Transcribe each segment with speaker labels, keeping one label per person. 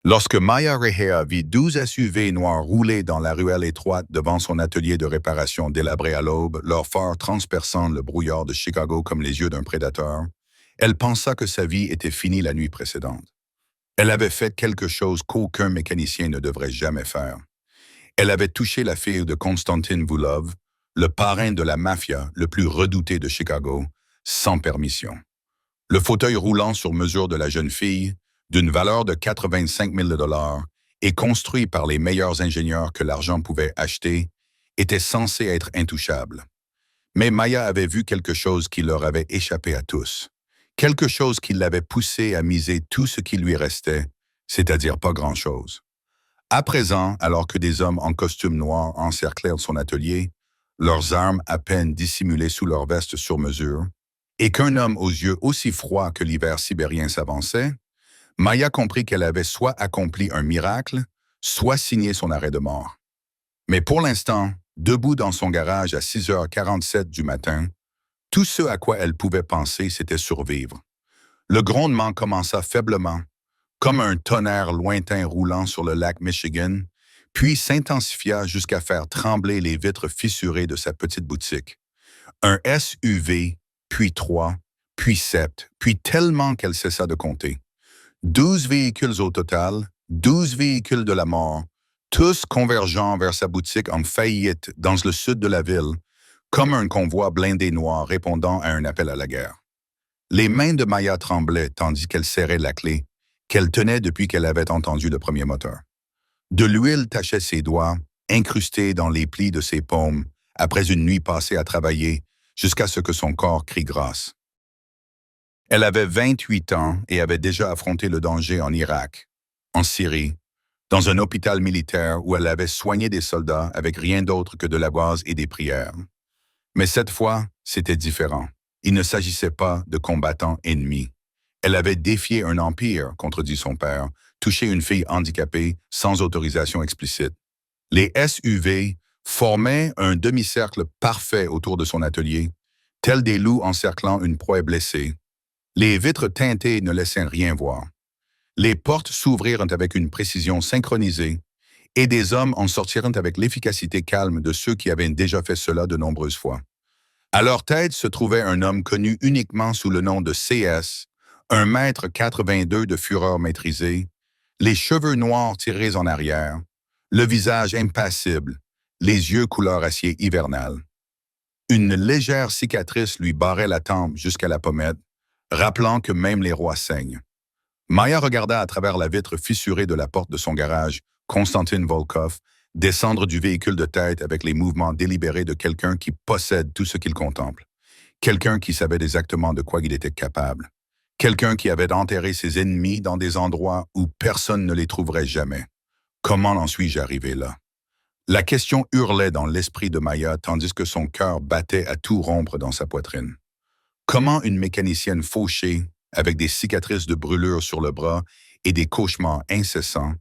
Speaker 1: Lorsque Maya Rehea vit 12 SUV noirs rouler dans la ruelle étroite devant son atelier de réparation délabré à l'aube, leurs phares transperçant le brouillard de Chicago comme les yeux d'un prédateur, elle pensa que sa vie était finie la nuit précédente. Elle avait fait quelque chose qu'aucun mécanicien ne devrait jamais faire. Elle avait touché la fille de Konstantin Vulov, le parrain de la mafia le plus redouté de Chicago, sans permission. Le fauteuil roulant sur mesure de la jeune fille, d'une valeur de 85 000 $ et construit par les meilleurs ingénieurs que l'argent pouvait acheter, était censé être intouchable. Mais Maya avait vu quelque chose qui leur avait échappé à tous. Quelque chose qui l'avait poussé à miser tout ce qui lui restait, c'est-à-dire pas grand-chose. À présent, alors que des hommes en costume noir encerclèrent son atelier, leurs armes à peine dissimulées sous leurs vestes sur mesure, et qu'un homme aux yeux aussi froids que l'hiver sibérien s'avançait, Maya comprit qu'elle avait soit accompli un miracle, soit signé son arrêt de mort. Mais pour l'instant, debout dans son garage à 6h47 du matin, tout ce à quoi elle pouvait penser, c'était survivre. Le grondement commença faiblement, comme un tonnerre lointain roulant sur le lac Michigan, puis s'intensifia jusqu'à faire trembler les vitres fissurées de sa petite boutique. Un SUV, puis 3, puis 7, puis tellement qu'elle cessa de compter. 12 véhicules au total, 12 véhicules de la mort, tous convergeant vers sa boutique en faillite dans le sud de la ville, comme un convoi blindé noir répondant à un appel à la guerre. Les mains de Maya tremblaient tandis qu'elle serrait la clé, qu'elle tenait depuis qu'elle avait entendu le premier moteur. De l'huile tachait ses doigts, incrustés dans les plis de ses paumes, après une nuit passée à travailler, jusqu'à ce que son corps crie grâce. Elle avait 28 ans et avait déjà affronté le danger en Irak, en Syrie, dans un hôpital militaire où elle avait soigné des soldats avec rien d'autre que de la base et des prières. Mais cette fois, c'était différent. Il ne s'agissait pas de combattants ennemis. Elle avait défié un empire, contredit son père, touché une fille handicapée sans autorisation explicite. Les SUV formaient un demi-cercle parfait autour de son atelier, tels des loups encerclant une proie blessée. Les vitres teintées ne laissaient rien voir. Les portes s'ouvrirent avec une précision synchronisée, et des hommes en sortirent avec l'efficacité calme de ceux qui avaient déjà fait cela de nombreuses fois. À leur tête se trouvait un homme connu uniquement sous le nom de CS, 1,82 m de fureur maîtrisée, les cheveux noirs tirés en arrière, le visage impassible, les yeux couleur acier hivernal. Une légère cicatrice lui barrait la tempe jusqu'à la pommette, rappelant que même les rois saignent. Maya regarda à travers la vitre fissurée de la porte de son garage Konstantin Volkov descendre du véhicule de tête avec les mouvements délibérés de quelqu'un qui possède tout ce qu'il contemple. Quelqu'un qui savait exactement de quoi il était capable. Quelqu'un qui avait enterré ses ennemis dans des endroits où personne ne les trouverait jamais. Comment en suis-je arrivé là? La question hurlait dans l'esprit de Maya tandis que son cœur battait à tout rompre dans sa poitrine. Comment une mécanicienne fauchée, avec des cicatrices de brûlure sur le bras et des cauchemars incessants,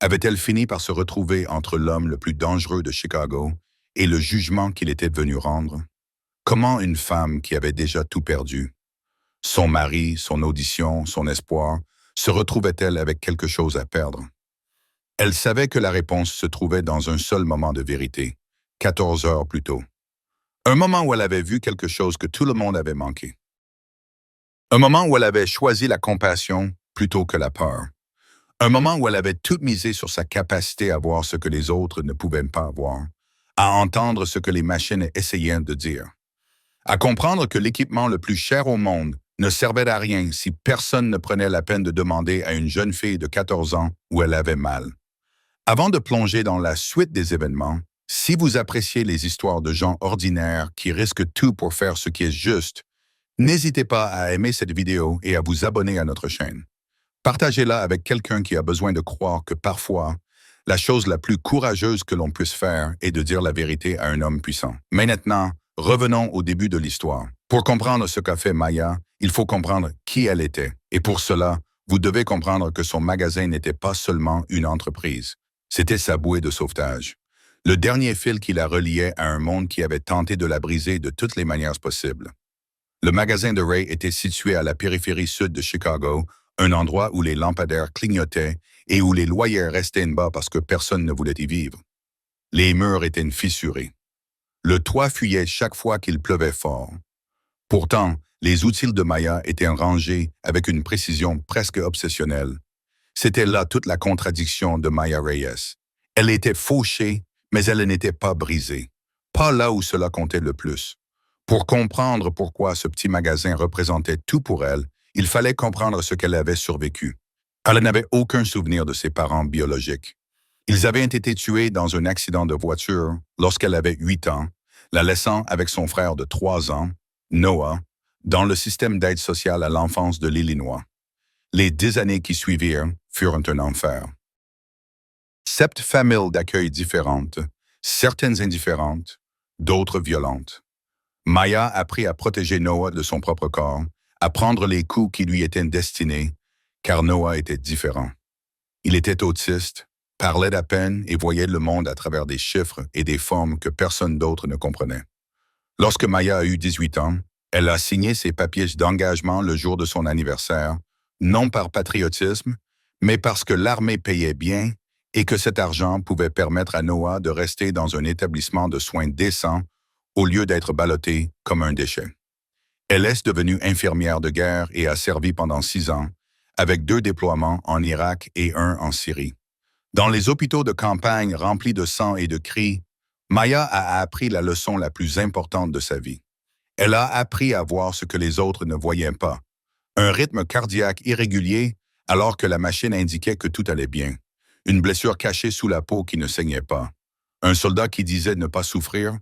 Speaker 1: avait-elle fini par se retrouver entre l'homme le plus dangereux de Chicago et le jugement qu'il était venu rendre? Comment une femme qui avait déjà tout perdu, son mari, son audition, son espoir, se retrouvait-elle avec quelque chose à perdre? Elle savait que la réponse se trouvait dans un seul moment de vérité, 14 heures plus tôt. Un moment où elle avait vu quelque chose que tout le monde avait manqué. Un moment où elle avait choisi la compassion plutôt que la peur. Un moment où elle avait tout misé sur sa capacité à voir ce que les autres ne pouvaient pas voir, à entendre ce que les machines essayaient de dire, à comprendre que l'équipement le plus cher au monde ne servait à rien si personne ne prenait la peine de demander à une jeune fille de 14 ans où elle avait mal. Avant de plonger dans la suite des événements, si vous appréciez les histoires de gens ordinaires qui risquent tout pour faire ce qui est juste, n'hésitez pas à aimer cette vidéo et à vous abonner à notre chaîne. Partagez-la avec quelqu'un qui a besoin de croire que parfois, la chose la plus courageuse que l'on puisse faire est de dire la vérité à un homme puissant. Mais maintenant, revenons au début de l'histoire. Pour comprendre ce qu'a fait Maya, il faut comprendre qui elle était. Et pour cela, vous devez comprendre que son magasin n'était pas seulement une entreprise. C'était sa bouée de sauvetage. Le dernier fil qui la reliait à un monde qui avait tenté de la briser de toutes les manières possibles. Le magasin de Ray était situé à la périphérie sud de Chicago, un endroit où les lampadaires clignotaient et où les loyers restaient en bas parce que personne ne voulait y vivre. Les murs étaient fissurés. Le toit fuyait chaque fois qu'il pleuvait fort. Pourtant, les outils de Maya étaient rangés avec une précision presque obsessionnelle. C'était là toute la contradiction de Maya Reyes. Elle était fauchée, mais elle n'était pas brisée. Pas là où cela comptait le plus. Pour comprendre pourquoi ce petit magasin représentait tout pour elle, il fallait comprendre ce qu'elle avait survécu. Elle n'avait aucun souvenir de ses parents biologiques. Ils avaient été tués dans un accident de voiture lorsqu'elle avait 8 ans, la laissant avec son frère de 3 ans, Noah, dans le système d'aide sociale à l'enfance de l'Illinois. Les 10 années qui suivirent furent un enfer. 7 familles d'accueil différentes, certaines indifférentes, d'autres violentes. Maya apprit à protéger Noah de son propre corps, à prendre les coups qui lui étaient destinés, car Noah était différent. Il était autiste, parlait à peine et voyait le monde à travers des chiffres et des formes que personne d'autre ne comprenait. Lorsque Maya a eu 18 ans, elle a signé ses papiers d'engagement le jour de son anniversaire, non par patriotisme, mais parce que l'armée payait bien et que cet argent pouvait permettre à Noah de rester dans un établissement de soins décent au lieu d'être ballotté comme un déchet. Elle est devenue infirmière de guerre et a servi pendant 6 ans, avec 2 déploiements en Irak et 1 en Syrie. Dans les hôpitaux de campagne remplis de sang et de cris, Maya a appris la leçon la plus importante de sa vie. Elle a appris à voir ce que les autres ne voyaient pas. Un rythme cardiaque irrégulier alors que la machine indiquait que tout allait bien. Une blessure cachée sous la peau qui ne saignait pas. Un soldat qui disait ne pas souffrir,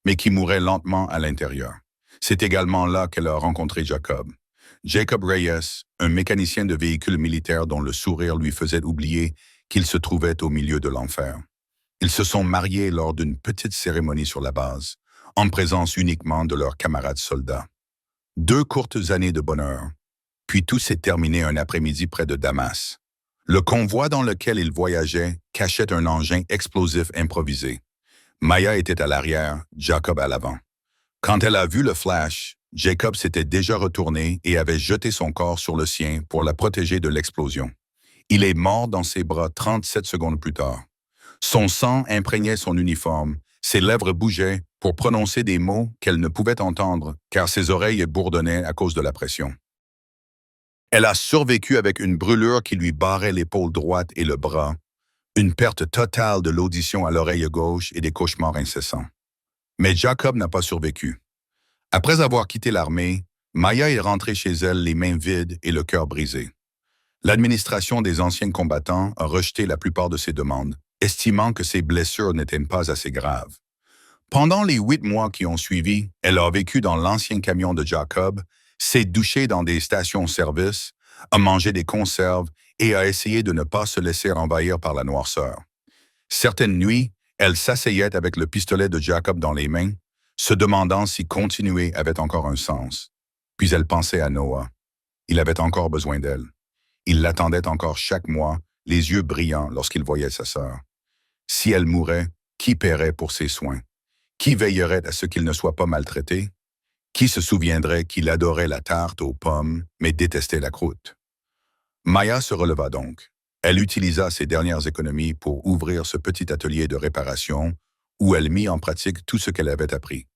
Speaker 1: mais qui mourait lentement à l'intérieur. C'est également là qu'elle a rencontré Jacob. Jacob Reyes, un mécanicien de véhicules militaires dont le sourire lui faisait oublier qu'il se trouvait au milieu de l'enfer. Ils se sont mariés lors d'une petite cérémonie sur la base, en présence uniquement de leurs camarades soldats. 2 courtes années de bonheur, puis tout s'est terminé un après-midi près de Damas. Le convoi dans lequel ils voyageaient cachait un engin explosif improvisé. Maya était à l'arrière, Jacob à l'avant. Quand elle a vu le flash, Jacob s'était déjà retourné et avait jeté son corps sur le sien pour la protéger de l'explosion. Il est mort dans ses bras 37 secondes plus tard. Son sang imprégnait son uniforme, ses lèvres bougeaient pour prononcer des mots qu'elle ne pouvait entendre car ses oreilles bourdonnaient à cause de la pression. Elle a survécu avec une brûlure qui lui barrait l'épaule droite et le bras, une perte totale de l'audition à l'oreille gauche et des cauchemars incessants. Mais Jacob n'a pas survécu. Après avoir quitté l'armée, Maya est rentrée chez elle les mains vides et le cœur brisé. L'administration des anciens combattants a rejeté la plupart de ses demandes, estimant que ses blessures n'étaient pas assez graves. Pendant les 8 mois qui ont suivi, elle a vécu dans l'ancien camion de Jacob, s'est douchée dans des stations-service, a mangé des conserves et a essayé de ne pas se laisser envahir par la noirceur. Certaines nuits, elle s'asseyait avec le pistolet de Jacob dans les mains, se demandant si continuer avait encore un sens. Puis elle pensait à Noah. Il avait encore besoin d'elle. Il l'attendait encore chaque mois, les yeux brillants lorsqu'il voyait sa sœur. Si elle mourait, qui paierait pour ses soins? Qui veillerait à ce qu'il ne soit pas maltraité? Qui se souviendrait qu'il adorait la tarte aux pommes, mais détestait la croûte? Maya se releva donc. Elle utilisa ses dernières économies pour ouvrir ce petit atelier de réparation où elle mit en pratique tout ce qu'elle avait appris.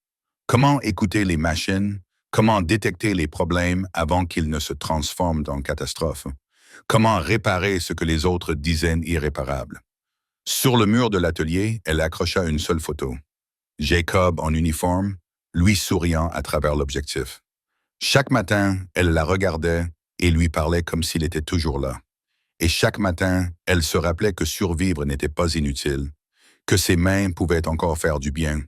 Speaker 1: Comment écouter les machines? Comment détecter les problèmes avant qu'ils ne se transforment en catastrophe? Comment réparer ce que les autres disaient irréparable? Sur le mur de l'atelier, elle accrocha une seule photo. Jacob en uniforme, lui souriant à travers l'objectif. Chaque matin, elle la regardait et lui parlait comme s'il était toujours là. Et chaque matin, elle se rappelait que survivre n'était pas inutile, que ses mains pouvaient encore faire du bien,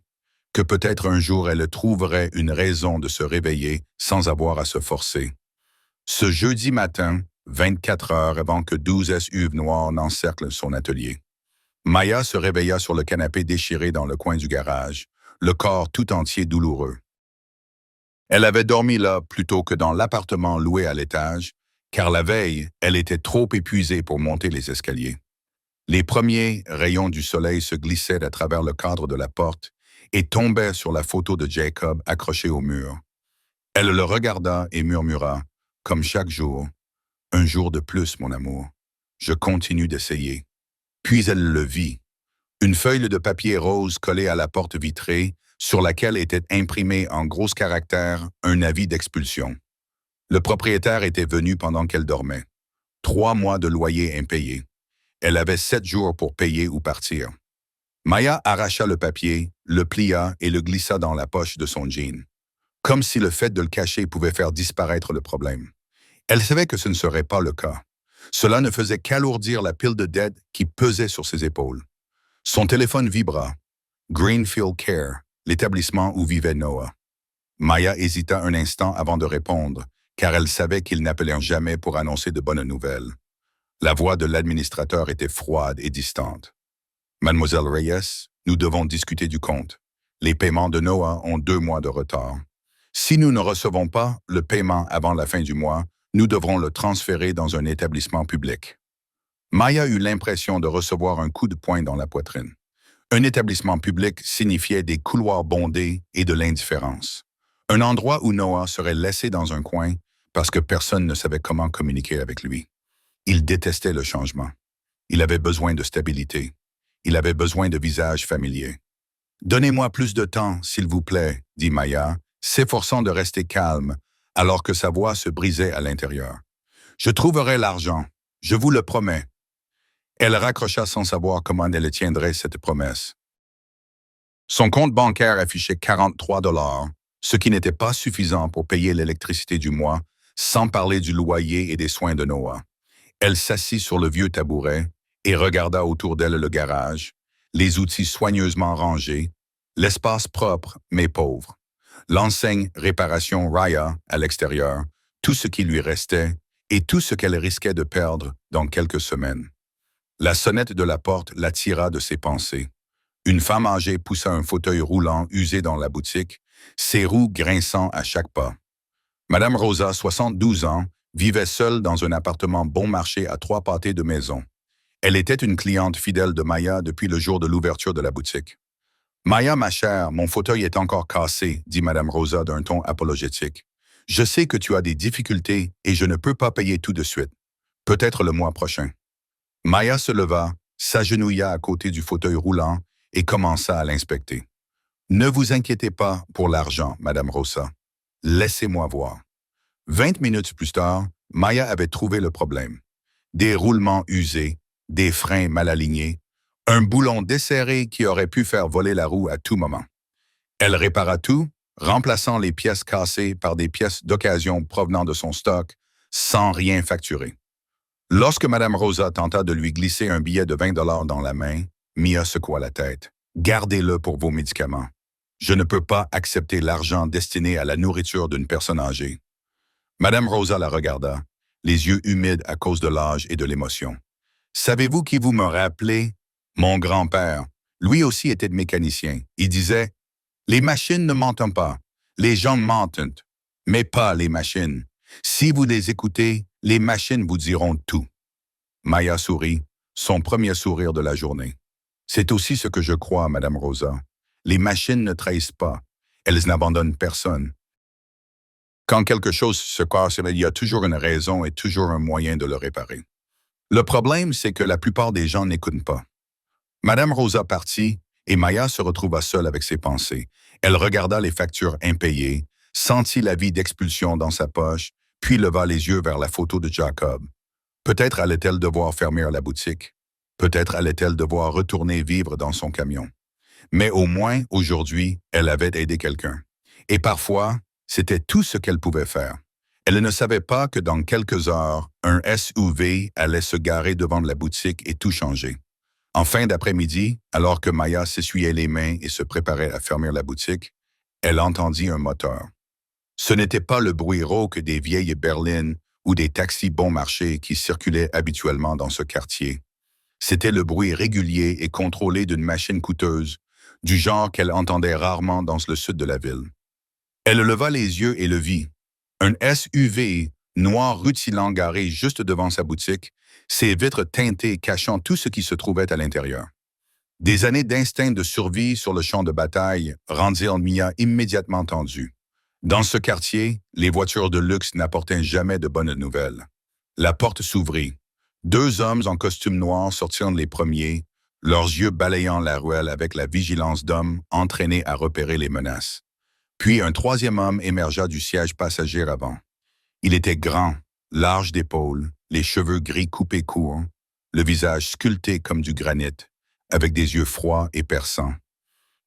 Speaker 1: que peut-être un jour elle trouverait une raison de se réveiller sans avoir à se forcer. Ce jeudi matin, 24 heures avant que 12 SUV noirs n'encerclent son atelier. Maya se réveilla sur le canapé déchiré dans le coin du garage, le corps tout entier douloureux. Elle avait dormi là plutôt que dans l'appartement loué à l'étage, car la veille, elle était trop épuisée pour monter les escaliers. Les premiers rayons du soleil se glissaient à travers le cadre de la porte et tombaient sur la photo de Jacob accrochée au mur. Elle le regarda et murmura, comme chaque jour, Un jour de plus, mon amour. Je continue d'essayer. Puis elle le vit. Une feuille de papier rose collée à la porte vitrée, sur laquelle était imprimé en gros caractères un avis d'expulsion. Le propriétaire était venu pendant qu'elle dormait. 3 mois de loyer impayé. Elle avait 7 jours pour payer ou partir. Maya arracha le papier, le plia et le glissa dans la poche de son jean. Comme si le fait de le cacher pouvait faire disparaître le problème. Elle savait que ce ne serait pas le cas. Cela ne faisait qu'alourdir la pile de dettes qui pesait sur ses épaules. Son téléphone vibra. Greenfield Care, l'établissement où vivait Noah. Maya hésita un instant avant de répondre, car elle savait qu'ils n'appelèrent jamais pour annoncer de bonnes nouvelles. La voix de l'administrateur était froide et distante. Mademoiselle Reyes, nous devons discuter du compte. Les paiements de Noah ont 2 mois de retard. Si nous ne recevons pas le paiement avant la fin du mois, nous devrons le transférer dans un établissement public. Maya eut l'impression de recevoir un coup de poing dans la poitrine. Un établissement public signifiait des couloirs bondés et de l'indifférence. Un endroit où Noah serait laissé dans un coin parce que personne ne savait comment communiquer avec lui. Il détestait le changement. Il avait besoin de stabilité. Il avait besoin de visages familiers. « Donnez-moi plus de temps, s'il vous plaît, » dit Maya, s'efforçant de rester calme, alors que sa voix se brisait à l'intérieur. « Je trouverai l'argent, je vous le promets. » Elle raccrocha sans savoir comment elle tiendrait cette promesse. Son compte bancaire affichait 43 $, ce qui n'était pas suffisant pour payer l'électricité du mois, sans parler du loyer et des soins de Noah. Elle s'assit sur le vieux tabouret et regarda autour d'elle le garage, les outils soigneusement rangés, l'espace propre mais pauvre, l'enseigne réparation Raya à l'extérieur, tout ce qui lui restait et tout ce qu'elle risquait de perdre dans quelques semaines. La sonnette de la porte l'attira de ses pensées. Une femme âgée poussa un fauteuil roulant usé dans la boutique, ses roues grinçant à chaque pas. Madame Rosa, 72 ans, vivait seule dans un appartement bon marché à 3 pâtés de maison. Elle était une cliente fidèle de Maya depuis le jour de l'ouverture de la boutique. « Maya, ma chère, mon fauteuil est encore cassé, » dit Madame Rosa d'un ton apologétique. « Je sais que tu as des difficultés et je ne peux pas payer tout de suite. Peut-être le mois prochain. » Maya se leva, s'agenouilla à côté du fauteuil roulant et commença à l'inspecter. « Ne vous inquiétez pas pour l'argent, Madame Rosa. Laissez-moi voir. » 20 minutes plus tard, Maya avait trouvé le problème. Des roulements usés, des freins mal alignés, un boulon desserré qui aurait pu faire voler la roue à tout moment. Elle répara tout, remplaçant les pièces cassées par des pièces d'occasion provenant de son stock, sans rien facturer. Lorsque Madame Rosa tenta de lui glisser un billet de 20 $ dans la main, Mia secoua la tête. « Gardez-le pour vos médicaments. Je ne peux pas accepter l'argent destiné à la nourriture d'une personne âgée. » Madame Rosa la regarda, les yeux humides à cause de l'âge et de l'émotion. « Savez-vous qui vous me rappelez? Mon grand-père. Lui aussi était mécanicien. Il disait, « Les machines ne mentent pas. Les gens mentent, mais pas les machines. Si vous les écoutez, les machines vous diront tout. » Maya sourit, son premier sourire de la journée. « C'est aussi ce que je crois, Madame Rosa. Les machines ne trahissent pas. Elles n'abandonnent personne. Quand quelque chose se casse, il y a toujours une raison et toujours un moyen de le réparer. Le problème, c'est que la plupart des gens n'écoutent pas. » Madame Rosa partit et Maya se retrouva seule avec ses pensées. Elle regarda les factures impayées, sentit l'avis d'expulsion dans sa poche, puis leva les yeux vers la photo de Jacob. Peut-être allait-elle devoir fermer la boutique. Peut-être allait-elle devoir retourner vivre dans son camion. Mais au moins, aujourd'hui, elle avait aidé quelqu'un. Et parfois, c'était tout ce qu'elle pouvait faire. Elle ne savait pas que dans quelques heures, un SUV allait se garer devant la boutique et tout changer. En fin d'après-midi, alors que Maya s'essuyait les mains et se préparait à fermer la boutique, elle entendit un moteur. Ce n'était pas le bruit rauque des vieilles berlines ou des taxis bon marché qui circulaient habituellement dans ce quartier. C'était le bruit régulier et contrôlé d'une machine coûteuse, du genre qu'elle entendait rarement dans le sud de la ville. Elle leva les yeux et le vit. Un SUV noir rutilant garé juste devant sa boutique, ses vitres teintées cachant tout ce qui se trouvait à l'intérieur. Des années d'instinct de survie sur le champ de bataille rendirent Mia immédiatement tendue. Dans ce quartier, les voitures de luxe n'apportaient jamais de bonnes nouvelles. La porte s'ouvrit. Deux hommes en costume noir sortirent les premiers, leurs yeux balayant la ruelle avec la vigilance d'hommes entraînés à repérer les menaces. Puis un troisième homme émergea du siège passager avant. Il était grand, large d'épaules, les cheveux gris coupés courts, le visage sculpté comme du granit, avec des yeux froids et perçants.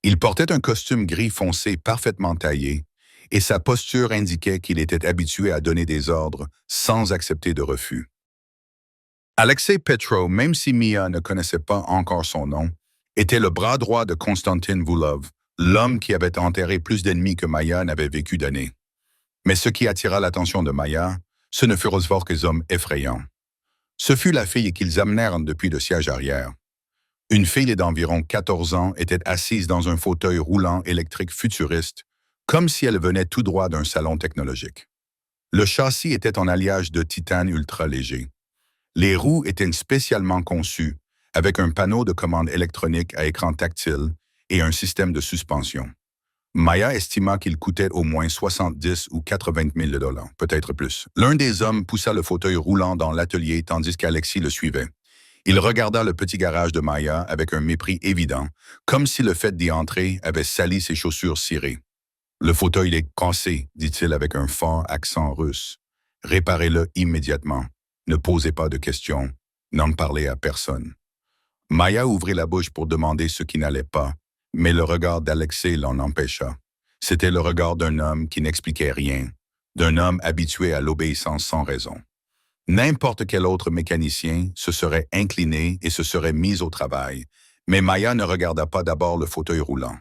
Speaker 1: Il portait un costume gris foncé parfaitement taillé, et sa posture indiquait qu'il était habitué à donner des ordres sans accepter de refus. Alexei Petrov, même si Mia ne connaissait pas encore son nom, était le bras droit de Konstantin Voulov, l'homme qui avait enterré plus d'ennemis que Maya n'avait vécu d'années. Mais ce qui attira l'attention de Maya, ce ne furent que hommes effrayants. Ce fut la fille qu'ils amenèrent depuis le siège arrière. Une fille d'environ 14 ans était assise dans un fauteuil roulant électrique futuriste, comme si elle venait tout droit d'un salon technologique. Le châssis était en alliage de titane ultra léger. Les roues étaient spécialement conçues, avec un panneau de commande électronique à écran tactile et un système de suspension. Maya estima qu'il coûtait au moins 70 ou 80 000 $, peut-être plus. L'un des hommes poussa le fauteuil roulant dans l'atelier tandis qu'Alexis le suivait. Il regarda le petit garage de Maya avec un mépris évident, comme si le fait d'y entrer avait sali ses chaussures cirées. « Le fauteuil est cassé », dit-il avec un fort accent russe. « Réparez-le immédiatement. Ne posez pas de questions. N'en parlez à personne. » Maya ouvrit la bouche pour demander ce qui n'allait pas, mais le regard d'Alexei l'en empêcha. C'était le regard d'un homme qui n'expliquait rien, d'un homme habitué à l'obéissance sans raison. N'importe quel autre mécanicien se serait incliné et se serait mis au travail, mais Maya ne regarda pas d'abord le fauteuil roulant.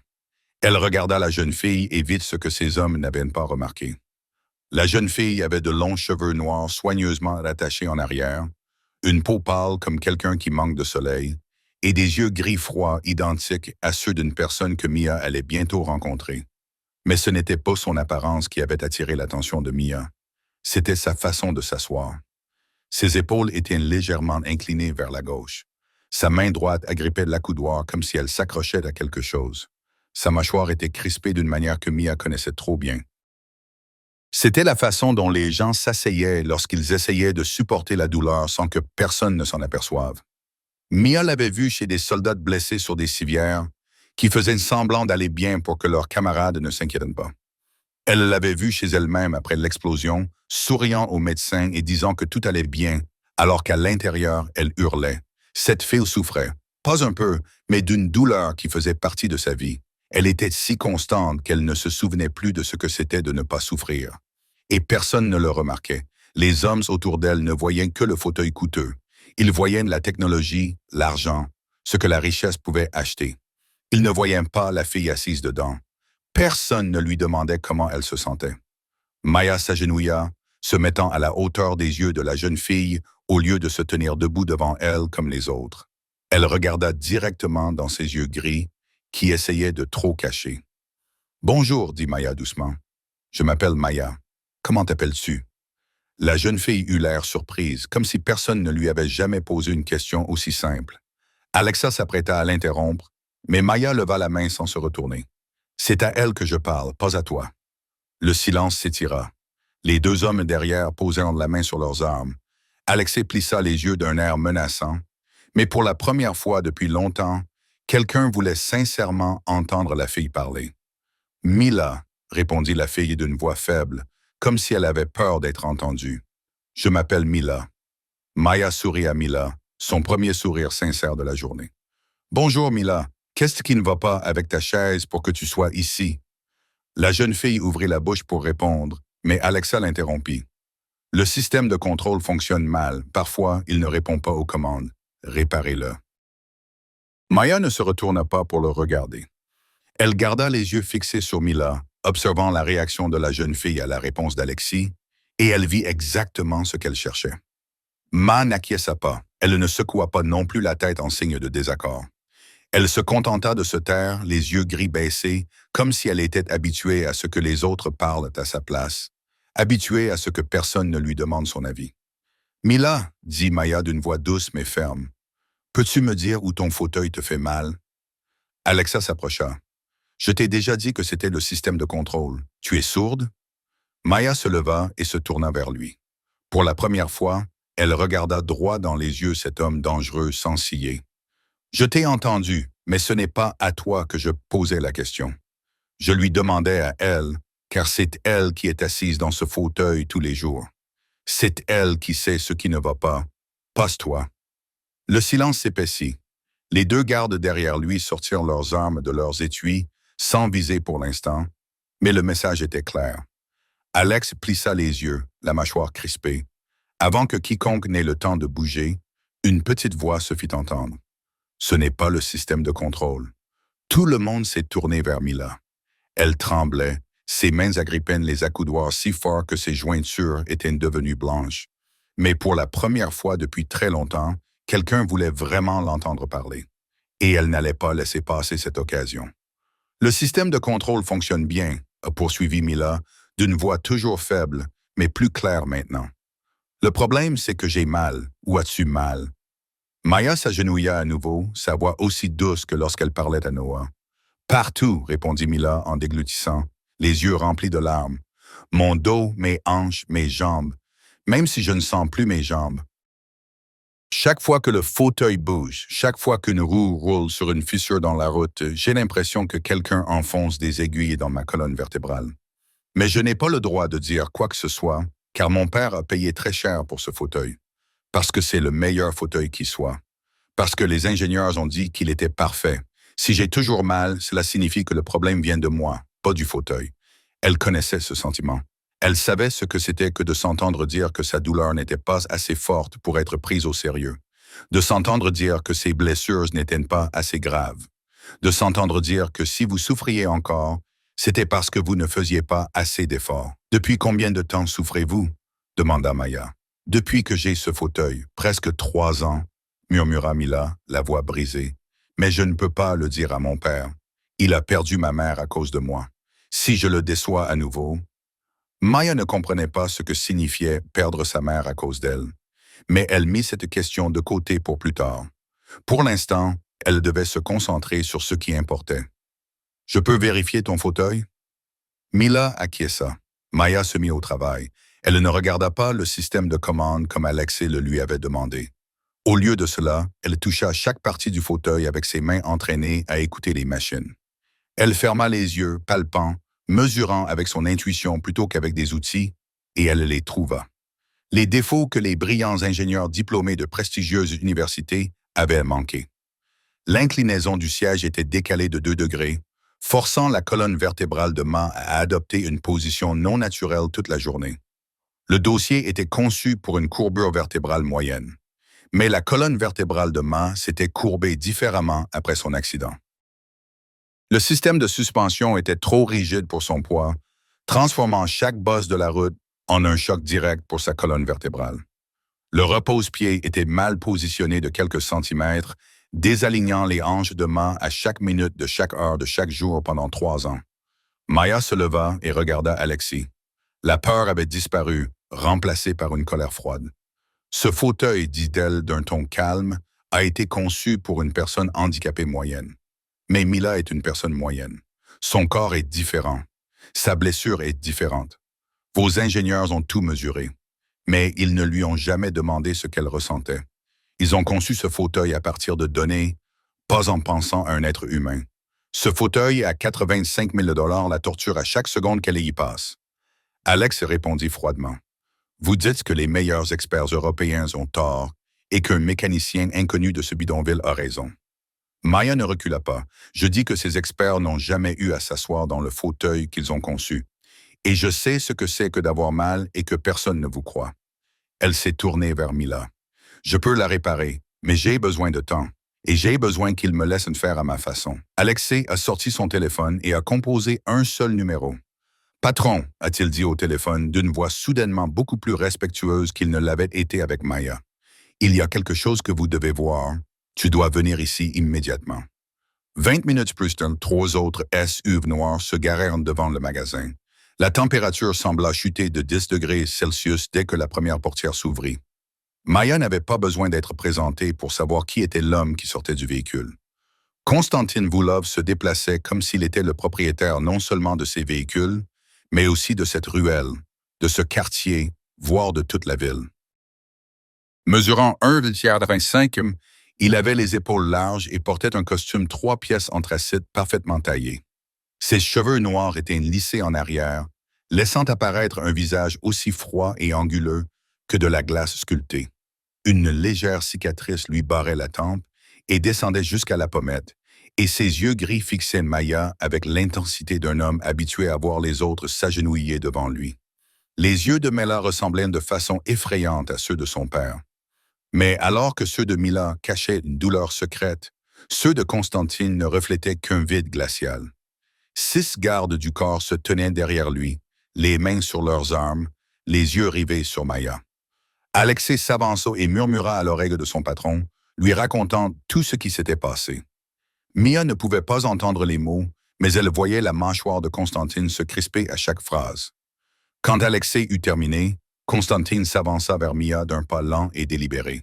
Speaker 1: Elle regarda la jeune fille et vit ce que ces hommes n'avaient pas remarqué. La jeune fille avait de longs cheveux noirs soigneusement attachés en arrière, une peau pâle comme quelqu'un qui manque de soleil, et des yeux gris froids identiques à ceux d'une personne que Mia allait bientôt rencontrer. Mais ce n'était pas son apparence qui avait attiré l'attention de Mia. C'était sa façon de s'asseoir. Ses épaules étaient légèrement inclinées vers la gauche. Sa main droite agrippait l'accoudoir comme si elle s'accrochait à quelque chose. Sa mâchoire était crispée d'une manière que Mia connaissait trop bien. C'était la façon dont les gens s'asseyaient lorsqu'ils essayaient de supporter la douleur sans que personne ne s'en aperçoive. Mia l'avait vu chez des soldats blessés sur des civières qui faisaient semblant d'aller bien pour que leurs camarades ne s'inquiètent pas. Elle l'avait vu chez elle-même après l'explosion, souriant aux médecins et disant que tout allait bien, alors qu'à l'intérieur, elle hurlait. Cette fille souffrait, pas un peu, mais d'une douleur qui faisait partie de sa vie. Elle était si constante qu'elle ne se souvenait plus de ce que c'était de ne pas souffrir. Et personne ne le remarquait. Les hommes autour d'elle ne voyaient que le fauteuil coûteux. Ils voyaient la technologie, l'argent, ce que la richesse pouvait acheter. Ils ne voyaient pas la fille assise dedans. Personne ne lui demandait comment elle se sentait. Maya s'agenouilla, se mettant à la hauteur des yeux de la jeune fille au lieu de se tenir debout devant elle comme les autres. Elle regarda directement dans ses yeux gris, qui essayaient de trop cacher. « Bonjour, dit Maya doucement. Je m'appelle Maya. Comment t'appelles-tu? » La jeune fille eut l'air surprise, comme si personne ne lui avait jamais posé une question aussi simple. Alexa s'apprêta à l'interrompre, mais Maya leva la main sans se retourner. « C'est à elle que je parle, pas à toi. » Le silence s'étira. Les deux hommes derrière posèrent la main sur leurs armes. Alexei plissa les yeux d'un air menaçant, mais pour la première fois depuis longtemps, quelqu'un voulait sincèrement entendre la fille parler. « Mila, » répondit la fille d'une voix faible, comme si elle avait peur d'être entendue. « Je m'appelle Mila. » Maya sourit à Mila, son premier sourire sincère de la journée. « Bonjour Mila, qu'est-ce qui ne va pas avec ta chaise pour que tu sois ici? » La jeune fille ouvrit la bouche pour répondre, mais Alexa l'interrompit. « Le système de contrôle fonctionne mal. Parfois, il ne répond pas aux commandes. Réparez-le. » Maya ne se retourna pas pour le regarder. Elle garda les yeux fixés sur Mila, observant la réaction de la jeune fille à la réponse d'Alexis, et elle vit exactement ce qu'elle cherchait. Ma n'acquiesça pas. Elle ne secoua pas non plus la tête en signe de désaccord. Elle se contenta de se taire, les yeux gris baissés, comme si elle était habituée à ce que les autres parlent à sa place, habituée à ce que personne ne lui demande son avis. « Mila, » dit Maya d'une voix douce mais ferme, « peux-tu me dire où ton fauteuil te fait mal? » Alexa s'approcha. « Je t'ai déjà dit que c'était le système de contrôle. Tu es sourde? » Maya se leva et se tourna vers lui. Pour la première fois, Elle regarda droit dans les yeux cet homme dangereux sans ciller. « Je t'ai entendu, mais ce n'est pas à toi que je posais la question. Je lui demandais à elle, car c'est elle qui est assise dans ce fauteuil tous les jours. C'est elle qui sait ce qui ne va pas. Passe toi. » Le silence s'épaissit. Les deux gardes derrière lui sortirent leurs armes de leurs étuis, sans viser pour l'instant, mais le message était clair. Alex plissa les yeux, la mâchoire crispée. Avant que quiconque n'ait le temps de bouger, une petite voix se fit entendre. Ce n'est pas le système de contrôle. Tout le monde s'est tourné vers Mila. Elle tremblait, ses mains agrippaient les accoudoirs si fort que ses jointures étaient devenues blanches. Mais pour la première fois depuis très longtemps, quelqu'un voulait vraiment l'entendre parler. Et elle n'allait pas laisser passer cette occasion. Le système de contrôle fonctionne bien, a poursuivi Mila, d'une voix toujours faible, mais plus claire maintenant. Le problème, c'est que j'ai mal. Ou as-tu mal? Maya s'agenouilla à nouveau, sa voix aussi douce que lorsqu'elle parlait à Noah. Partout, répondit Mila en déglutissant, les yeux remplis de larmes. Mon dos, mes hanches, mes jambes. Même si je ne sens plus mes jambes. Chaque fois que le fauteuil bouge, chaque fois qu'une roue roule sur une fissure dans la route, j'ai l'impression que quelqu'un enfonce des aiguilles dans ma colonne vertébrale. Mais je n'ai pas le droit de dire quoi que ce soit, car mon père a payé très cher pour ce fauteuil. Parce que c'est le meilleur fauteuil qui soit. Parce que les ingénieurs ont dit qu'il était parfait. Si j'ai toujours mal, cela signifie que le problème vient de moi, pas du fauteuil. Elle connaissait ce sentiment. Elle savait ce que c'était que de s'entendre dire que sa douleur n'était pas assez forte pour être prise au sérieux. De s'entendre dire que ses blessures n'étaient pas assez graves. De s'entendre dire que si vous souffriez encore, c'était parce que vous ne faisiez pas assez d'efforts. « Depuis combien de temps souffrez-vous » demanda Maya. « Depuis que j'ai ce fauteuil, presque 3 ans, » murmura Mila, la voix brisée. « Mais je ne peux pas le dire à mon père. Il a perdu ma mère à cause de moi. Si je le déçois à nouveau... » Maya ne comprenait pas ce que signifiait perdre sa mère à cause d'elle, mais elle mit cette question de côté pour plus tard. Pour l'instant, elle devait se concentrer sur ce qui importait. « Je peux vérifier ton fauteuil ?» Mila acquiesça. Maya se mit au travail. Elle ne regarda pas le système de commande comme Alexei le lui avait demandé. Au lieu de cela, elle toucha chaque partie du fauteuil avec ses mains entraînées à écouter les machines. Elle ferma les yeux, palpant, mesurant avec son intuition plutôt qu'avec des outils, et elle les trouva. Les défauts que les brillants ingénieurs diplômés de prestigieuses universités avaient manqué. L'inclinaison du siège était décalée de 2 degrés, forçant la colonne vertébrale de Ma à adopter une position non naturelle toute la journée. Le dossier était conçu pour une courbure vertébrale moyenne, mais la colonne vertébrale de Ma s'était courbée différemment après son accident. Le système de suspension était trop rigide pour son poids, transformant chaque bosse de la route en un choc direct pour sa colonne vertébrale. Le repose-pied était mal positionné de quelques centimètres, désalignant les hanches de Ma à chaque minute de chaque heure de chaque jour pendant 3 ans. Maya se leva et regarda Alexis. La peur avait disparu, remplacée par une colère froide. Ce fauteuil, dit-elle d'un ton calme, a été conçu pour une personne handicapée moyenne. Mais Mila est une personne moyenne. Son corps est différent. Sa blessure est différente. Vos ingénieurs ont tout mesuré, mais ils ne lui ont jamais demandé ce qu'elle ressentait. Ils ont conçu ce fauteuil à partir de données, pas en pensant à un être humain. Ce fauteuil est à 85 000 $ la torture à chaque seconde qu'elle y passe. Alex répondit froidement. Vous dites que les meilleurs experts européens ont tort et qu'un mécanicien inconnu de ce bidonville a raison. Maya ne recula pas. Je dis que ces experts n'ont jamais eu à s'asseoir dans le fauteuil qu'ils ont conçu. Et je sais ce que c'est que d'avoir mal et que personne ne vous croit. Elle s'est tournée vers Mila. Je peux la réparer, mais j'ai besoin de temps. Et j'ai besoin qu'il me laisse le faire à ma façon. Alexei a sorti son téléphone et a composé un seul numéro. « Patron », a-t-il dit au téléphone d'une voix soudainement beaucoup plus respectueuse qu'il ne l'avait été avec Maya. « Il y a quelque chose que vous devez voir. Tu dois venir ici immédiatement. » 20 minutes plus tard, 3 autres SUV noirs se garèrent devant le magasin. La température sembla chuter de 10 degrés Celsius dès que la première portière s'ouvrit. Maya n'avait pas besoin d'être présentée pour savoir qui était l'homme qui sortait du véhicule. Konstantin Voulov se déplaçait comme s'il était le propriétaire non seulement de ces véhicules, mais aussi de cette ruelle, de ce quartier, voire de toute la ville. Mesurant 1,25 m, il avait les épaules larges et portait un costume 3 pièces anthracite parfaitement taillé. Ses cheveux noirs étaient lissés en arrière, laissant apparaître un visage aussi froid et anguleux que de la glace sculptée. Une légère cicatrice lui barrait la tempe et descendait jusqu'à la pommette, et ses yeux gris fixaient Maya avec l'intensité d'un homme habitué à voir les autres s'agenouiller devant lui. Les yeux de Mela ressemblaient de façon effrayante à ceux de son père. Mais alors que ceux de Mila cachaient une douleur secrète, ceux de Constantine ne reflétaient qu'un vide glacial. 6 gardes du corps se tenaient derrière lui, les mains sur leurs armes, les yeux rivés sur Maya. Alexei s'avança et murmura à l'oreille de son patron, lui racontant tout ce qui s'était passé. Mia ne pouvait pas entendre les mots, mais elle voyait la mâchoire de Constantine se crisper à chaque phrase. Quand Alexei eut terminé, Constantine s'avança vers Mia d'un pas lent et délibéré.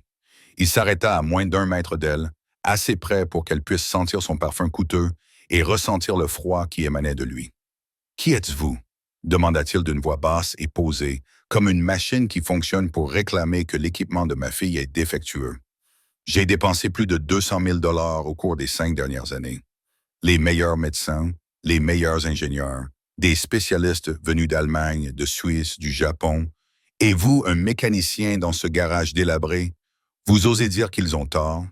Speaker 1: Il s'arrêta à moins d'1 mètre d'elle, assez près pour qu'elle puisse sentir son parfum coûteux et ressentir le froid qui émanait de lui. « Qui êtes-vous » demanda-t-il d'une voix basse et posée, comme une machine qui fonctionne pour réclamer que l'équipement de ma fille est défectueux. « J'ai dépensé plus de 200 000 $ au cours des 5 dernières années. Les meilleurs médecins, les meilleurs ingénieurs, des spécialistes venus d'Allemagne, de Suisse, du Japon, et vous, un mécanicien dans ce garage délabré, vous osez dire qu'ils ont tort? »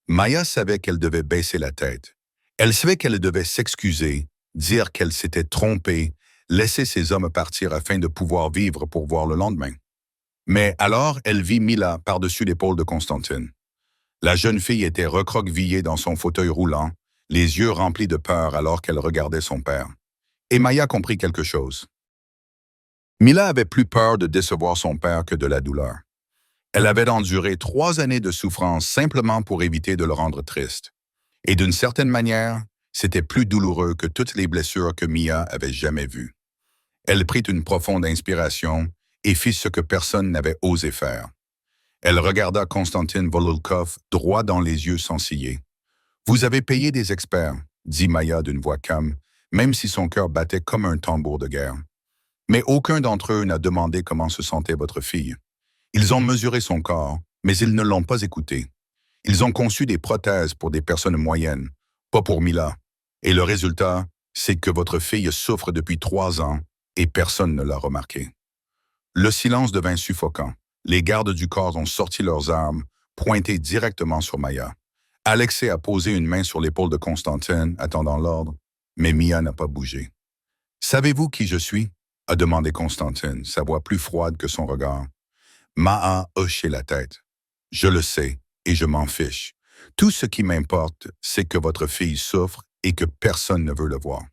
Speaker 1: Maya savait qu'elle devait baisser la tête. Elle savait qu'elle devait s'excuser, dire qu'elle s'était trompée, laisser ses hommes partir afin de pouvoir vivre pour voir le lendemain. Mais alors, elle vit Mila par-dessus l'épaule de Constantine. La jeune fille était recroquevillée dans son fauteuil roulant, les yeux remplis de peur alors qu'elle regardait son père. Et Maya comprit quelque chose. Mila avait plus peur de décevoir son père que de la douleur. Elle avait enduré 3 années de souffrance simplement pour éviter de le rendre triste. Et d'une certaine manière, c'était plus douloureux que toutes les blessures que Mia avait jamais vues. Elle prit une profonde inspiration et fit ce que personne n'avait osé faire. Elle regarda Konstantin Volodkov droit dans les yeux sans ciller. « Vous avez payé des experts, » dit Maya d'une voix calme, même si son cœur battait comme un tambour de guerre. « Mais aucun d'entre eux n'a demandé comment se sentait votre fille. Ils ont mesuré son corps, mais ils ne l'ont pas écouté. Ils ont conçu des prothèses pour des personnes moyennes, pas pour Mila. Et le résultat, c'est que votre fille souffre depuis 3 ans et personne ne l'a remarqué. » Le silence devint suffocant. Les gardes du corps ont sorti leurs armes, pointées directement sur Maya. Alexei a posé une main sur l'épaule de Constantine, attendant l'ordre, mais Mia n'a pas bougé. « Savez-vous qui je suis » a demandé Constantine, sa voix plus froide que son regard. Maa hochait la tête. « Je le sais, et je m'en fiche. Tout ce qui m'importe, c'est que votre fille souffre et que personne ne veut le voir. »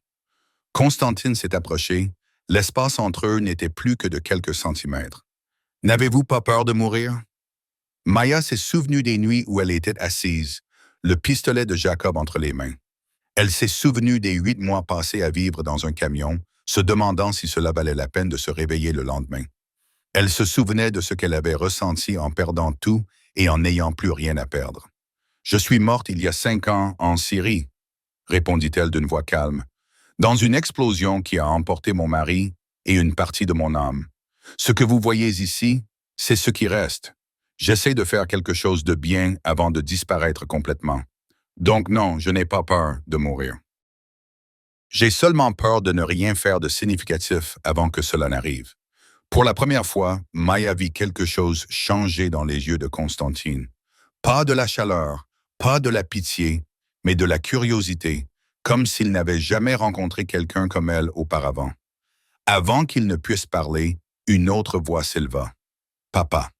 Speaker 1: Constantine s'est approché. L'espace entre eux n'était plus que de quelques centimètres. « N'avez-vous pas peur de mourir » Maya s'est souvenue des nuits où elle était assise, le pistolet de Jacob entre les mains. Elle s'est souvenue des 8 mois passés à vivre dans un camion, se demandant si cela valait la peine de se réveiller le lendemain. Elle se souvenait de ce qu'elle avait ressenti en perdant tout et en n'ayant plus rien à perdre. « Je suis morte il y a 5 ans en Syrie, » répondit-elle d'une voix calme, « dans une explosion qui a emporté mon mari et une partie de mon âme. Ce que vous voyez ici, c'est ce qui reste. J'essaie de faire quelque chose de bien avant de disparaître complètement. Donc non, je n'ai pas peur de mourir. J'ai seulement peur de ne rien faire de significatif avant que cela n'arrive. » Pour la première fois, Maya vit quelque chose changer dans les yeux de Constantine. Pas de la chaleur, pas de la pitié, mais de la curiosité, comme s'il n'avait jamais rencontré quelqu'un comme elle auparavant. Avant qu'il ne puisse parler, une autre voix s'éleva. « Papa. »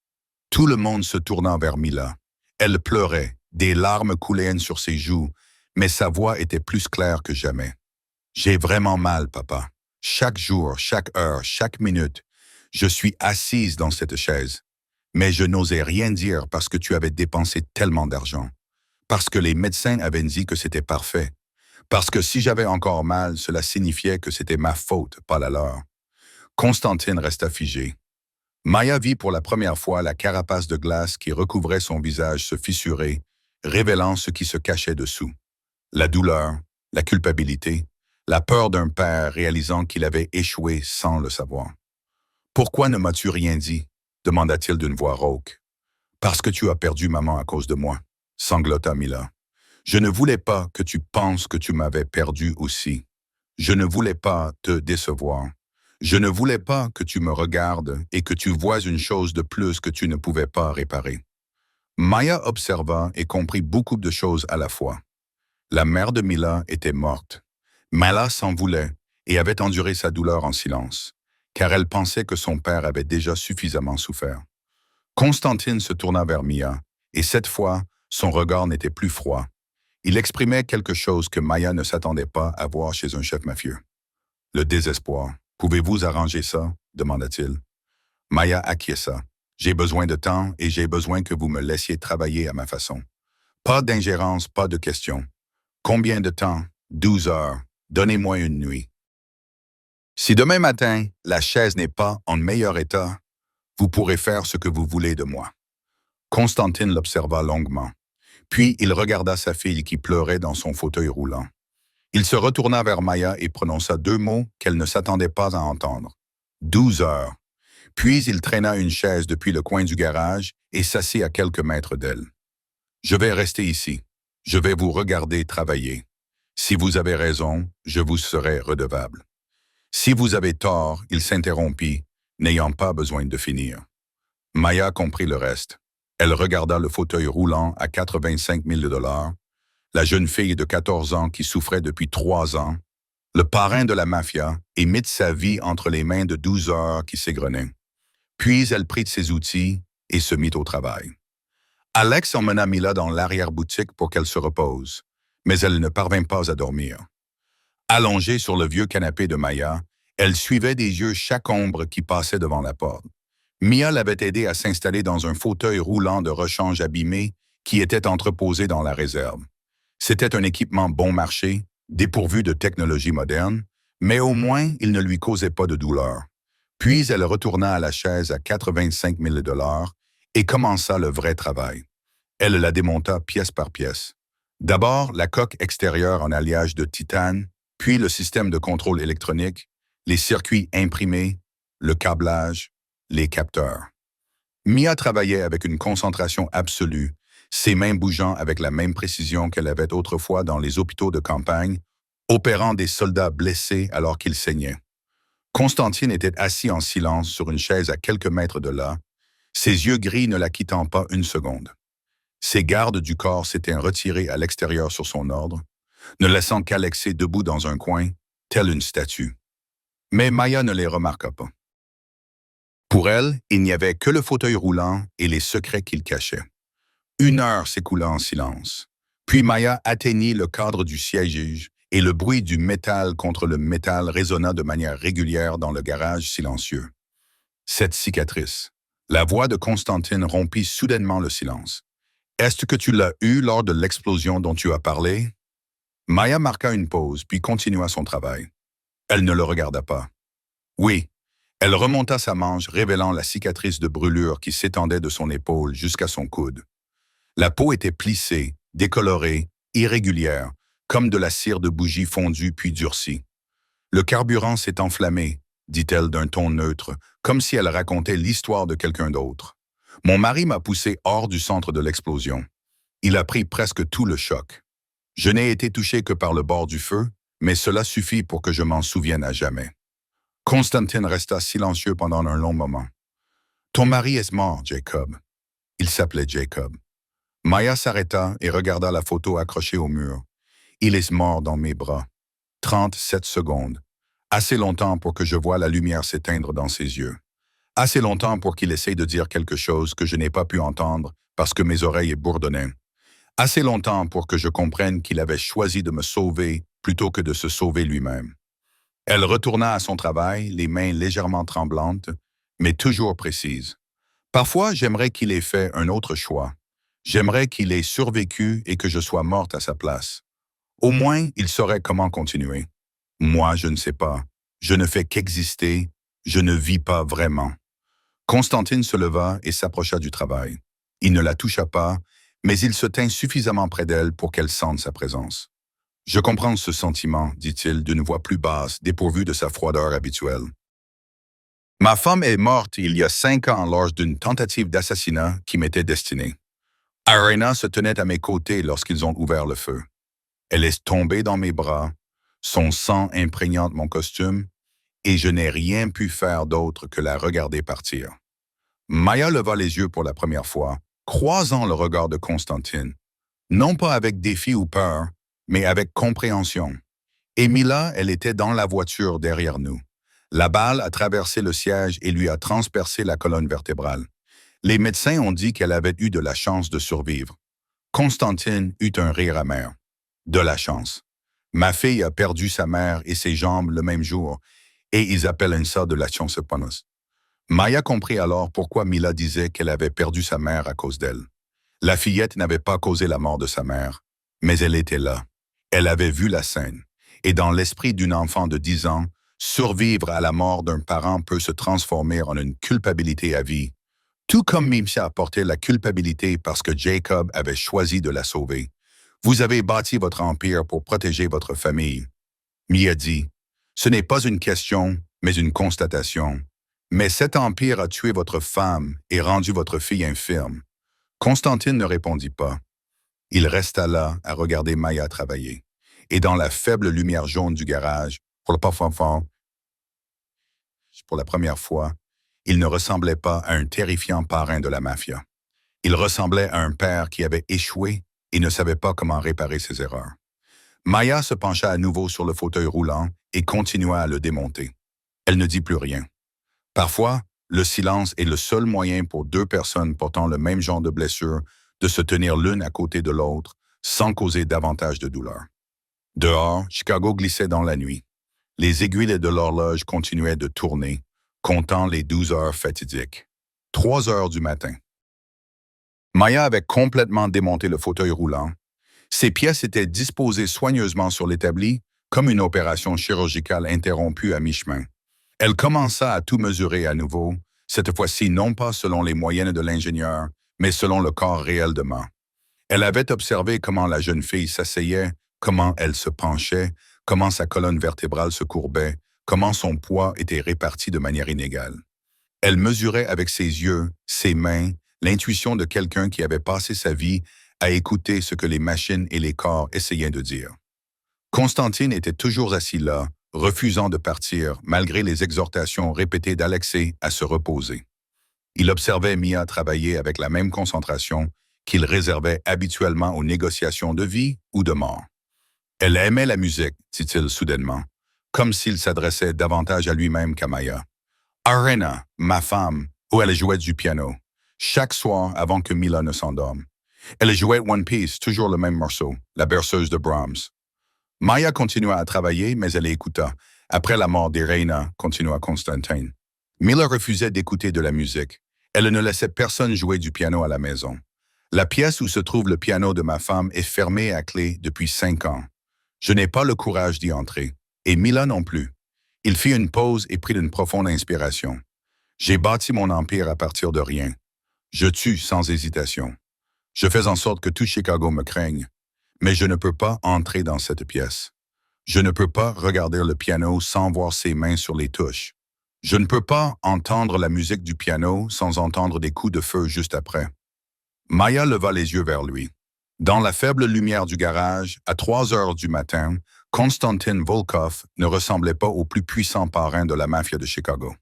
Speaker 1: Tout le monde se tourna vers Mila. Elle pleurait, des larmes coulaient sur ses joues, mais sa voix était plus claire que jamais. « J'ai vraiment mal, papa. Chaque jour, chaque heure, chaque minute, je suis assise dans cette chaise. Mais je n'osais rien dire parce que tu avais dépensé tellement d'argent. Parce que les médecins avaient dit que c'était parfait. Parce que si j'avais encore mal, cela signifiait que c'était ma faute, pas la leur. » Constantine resta figée. Maya vit pour la première fois la carapace de glace qui recouvrait son visage se fissurer, révélant ce qui se cachait dessous. La douleur, la culpabilité, la peur d'un père réalisant qu'il avait échoué sans le savoir. « Pourquoi ne m'as-tu rien dit » demanda-t-il d'une voix rauque. Parce que tu as perdu maman à cause de moi, sanglota Mila. Je ne voulais pas que tu penses que tu m'avais perdu aussi. Je ne voulais pas te décevoir. Je ne voulais pas que tu me regardes et que tu vois une chose de plus que tu ne pouvais pas réparer. Maya observa et comprit beaucoup de choses à la fois. La mère de Mila était morte. Mila s'en voulait et avait enduré sa douleur en silence, car elle pensait que son père avait déjà suffisamment souffert. Constantine se tourna vers Mia, et cette fois, son regard n'était plus froid. Il exprimait quelque chose que Maya ne s'attendait pas à voir chez un chef mafieux. Le désespoir. Pouvez-vous arranger ça? Demanda-t-il. Maya acquiesça. J'ai besoin de temps et j'ai besoin que vous me laissiez travailler à ma façon. Pas d'ingérence, pas de questions. Combien de temps? 12 heures. Donnez-moi une nuit. Si demain matin, la chaise n'est pas en meilleur état, vous pourrez faire ce que vous voulez de moi. Constantine l'observa longuement. Puis il regarda sa fille qui pleurait dans son fauteuil roulant. Il se retourna vers Maya et prononça deux mots qu'elle ne s'attendait pas à entendre. 12 heures. Puis il traîna une chaise depuis le coin du garage et s'assit à quelques mètres d'elle. Je vais rester ici. Je vais vous regarder travailler. Si vous avez raison, je vous serai redevable. Si vous avez tort, il s'interrompit, n'ayant pas besoin de finir. Maya comprit le reste. Elle regarda le fauteuil roulant à 85 000 $, la jeune fille de 14 ans qui souffrait depuis 3 ans, le parrain de la mafia, et mit sa vie entre les mains de 12 heures qui s'égrenaient. Puis elle prit ses outils et se mit au travail. Alex emmena Mila dans l'arrière-boutique pour qu'elle se repose, mais elle ne parvint pas à dormir. Allongée sur le vieux canapé de Maya, elle suivait des yeux chaque ombre qui passait devant la porte. Mia l'avait aidée à s'installer dans un fauteuil roulant de rechange abîmé qui était entreposé dans la réserve. C'était un équipement bon marché, dépourvu de technologie moderne, mais au moins il ne lui causait pas de douleur. Puis elle retourna à la chaise à 85 000 $ et commença le vrai travail. Elle la démonta pièce par pièce. D'abord, la coque extérieure en alliage de titane, puis le système de contrôle électronique, les circuits imprimés, le câblage, les capteurs. Mia travaillait avec une concentration absolue, ses mains bougeant avec la même précision qu'elle avait autrefois dans les hôpitaux de campagne, opérant des soldats blessés alors qu'ils saignaient. Constantine était assis en silence sur une chaise à quelques mètres de là, ses yeux gris ne la quittant pas une seconde. Ses gardes du corps s'étaient retirés à l'extérieur sur son ordre, ne laissant qu'Alexei debout dans un coin, telle une statue. Mais Maya ne les remarqua pas. Pour elle, il n'y avait que le fauteuil roulant et les secrets qu'il cachait. 1 heure s'écoula en silence. Puis Maya atteignit le cadre du siège et le bruit du métal contre le métal résonna de manière régulière dans le garage silencieux. Cette cicatrice. La voix de Constantine rompit soudainement le silence. « Est-ce que tu l'as eue lors de l'explosion dont tu as parlé? » Maya marqua une pause, puis continua son travail. Elle ne le regarda pas. Oui. Elle remonta sa manche, révélant la cicatrice de brûlure qui s'étendait de son épaule jusqu'à son coude. La peau était plissée, décolorée, irrégulière, comme de la cire de bougie fondue puis durcie. Le carburant s'est enflammé, dit-elle d'un ton neutre, comme si elle racontait l'histoire de quelqu'un d'autre. Mon mari m'a poussé hors du centre de l'explosion. Il a pris presque tout le choc. Je n'ai été touché que par le bord du feu, mais cela suffit pour que je m'en souvienne à jamais. Constantine resta silencieux pendant un long moment. « Ton mari est mort, Jacob. » Il s'appelait Jacob. Maya s'arrêta et regarda la photo accrochée au mur. « Il est mort dans mes bras. 37 secondes. Assez longtemps pour que je voie la lumière s'éteindre dans ses yeux. Assez longtemps pour qu'il essaye de dire quelque chose que je n'ai pas pu entendre parce que mes oreilles bourdonnaient. Assez longtemps pour que je comprenne qu'il avait choisi de me sauver plutôt que de se sauver lui-même. » Elle retourna à son travail, les mains légèrement tremblantes, mais toujours précises. Parfois, j'aimerais qu'il ait fait un autre choix. J'aimerais qu'il ait survécu et que je sois morte à sa place. Au moins, il saurait comment continuer. Moi, je ne sais pas. Je ne fais qu'exister. Je ne vis pas vraiment. Constantine se leva et s'approcha du travail. Il ne la toucha pas, mais il se tint suffisamment près d'elle pour qu'elle sente sa présence. « Je comprends ce sentiment, dit-il d'une voix plus basse, dépourvue de sa froideur habituelle. Ma femme est morte il y a 5 ans lors d'une tentative d'assassinat qui m'était destinée. Arena se tenait à mes côtés lorsqu'ils ont ouvert le feu. Elle est tombée dans mes bras, son sang imprégnant mon costume, et je n'ai rien pu faire d'autre que la regarder partir. Maya leva les yeux pour la première fois, croisant le regard de Constantine, non pas avec défi ou peur, mais avec compréhension. Et Mila, elle était dans la voiture derrière nous. La balle a traversé le siège et lui a transpercé la colonne vertébrale. Les médecins ont dit qu'elle avait eu de la chance de survivre. Constantine eut un rire amer. De la chance. Ma fille a perdu sa mère et ses jambes le même jour, et ils appellent ça de la chance bonus. Maya comprit alors pourquoi Mila disait qu'elle avait perdu sa mère à cause d'elle. La fillette n'avait pas causé la mort de sa mère, mais elle était là. Elle avait vu la scène. Et dans l'esprit d'une enfant de 10 ans, survivre à la mort d'un parent peut se transformer en une culpabilité à vie, tout comme Mimsa a porté la culpabilité parce que Jacob avait choisi de la sauver. Vous avez bâti votre empire pour protéger votre famille. Mia dit, ce n'est pas une question, mais une constatation. Mais cet empire a tué votre femme et rendu votre fille infirme. Constantine ne répondit pas. Il resta là à regarder Maya travailler. Et dans la faible lumière jaune du garage, pour la première fois, il ne ressemblait pas à un terrifiant parrain de la mafia. Il ressemblait à un père qui avait échoué et ne savait pas comment réparer ses erreurs. Maya se pencha à nouveau sur le fauteuil roulant et continua à le démonter. Elle ne dit plus rien. Parfois, le silence est le seul moyen pour deux personnes portant le même genre de blessure de se tenir l'une à côté de l'autre sans causer davantage de douleur. Dehors, Chicago glissait dans la nuit. Les aiguilles de l'horloge continuaient de tourner, comptant les 12 heures fatidiques. 3 heures du matin. Maya avait complètement démonté le fauteuil roulant. Ses pièces étaient disposées soigneusement sur l'établi, comme une opération chirurgicale interrompue à mi-chemin. Elle commença à tout mesurer à nouveau, cette fois-ci non pas selon les moyennes de l'ingénieur, mais selon le corps réel de Ma. Elle avait observé comment la jeune fille s'asseyait, comment elle se penchait, comment sa colonne vertébrale se courbait, comment son poids était réparti de manière inégale. Elle mesurait avec ses yeux, ses mains, l'intuition de quelqu'un qui avait passé sa vie à écouter ce que les machines et les corps essayaient de dire. Constantine était toujours assis là, refusant de partir malgré les exhortations répétées d'Alexei à se reposer. Il observait Mia travailler avec la même concentration qu'il réservait habituellement aux négociations de vie ou de mort. Elle aimait la musique, dit-il soudainement, comme s'il s'adressait davantage à lui-même qu'à Maya. Arena, ma femme, où elle jouait du piano, chaque soir avant que Mila ne s'endorme. Elle jouait One Piece, toujours le même morceau, la berceuse de Brahms. Maya continua à travailler, mais elle écouta. Après la mort d'Irena, continua Constantine. Mila refusait d'écouter de la musique. Elle ne laissait personne jouer du piano à la maison. La pièce où se trouve le piano de ma femme est fermée à clé depuis 5 ans. Je n'ai pas le courage d'y entrer, et Mila non plus. Il fit une pause et prit une profonde inspiration. J'ai bâti mon empire à partir de rien. Je tue sans hésitation. Je fais en sorte que tout Chicago me craigne, mais je ne peux pas entrer dans cette pièce. Je ne peux pas regarder le piano sans voir ses mains sur les touches. Je ne peux pas entendre la musique du piano sans entendre des coups de feu juste après. Maya leva les yeux vers lui. Dans la faible lumière du garage, à 3 heures du matin, Konstantin Volkov ne ressemblait pas au plus puissant parrain de la mafia de Chicago.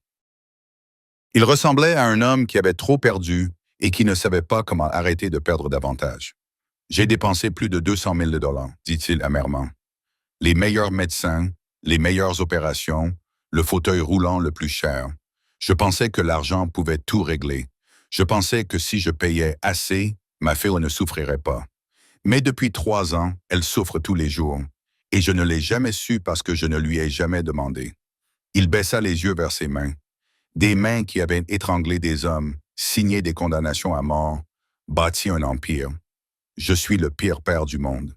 Speaker 1: Il ressemblait à un homme qui avait trop perdu et qui ne savait pas comment arrêter de perdre davantage. « J'ai dépensé plus de 200 000 $, dit-il amèrement. Les meilleurs médecins, les meilleures opérations, le fauteuil roulant le plus cher. Je pensais que l'argent pouvait tout régler. Je pensais que si je payais assez, ma fille ne souffrirait pas. Mais depuis 3 ans, elle souffre tous les jours, et je ne l'ai jamais su parce que je ne lui ai jamais demandé. » Il baissa les yeux vers ses mains. Des mains qui avaient étranglé des hommes, signé des condamnations à mort, bâti un empire. Je suis le pire père du monde.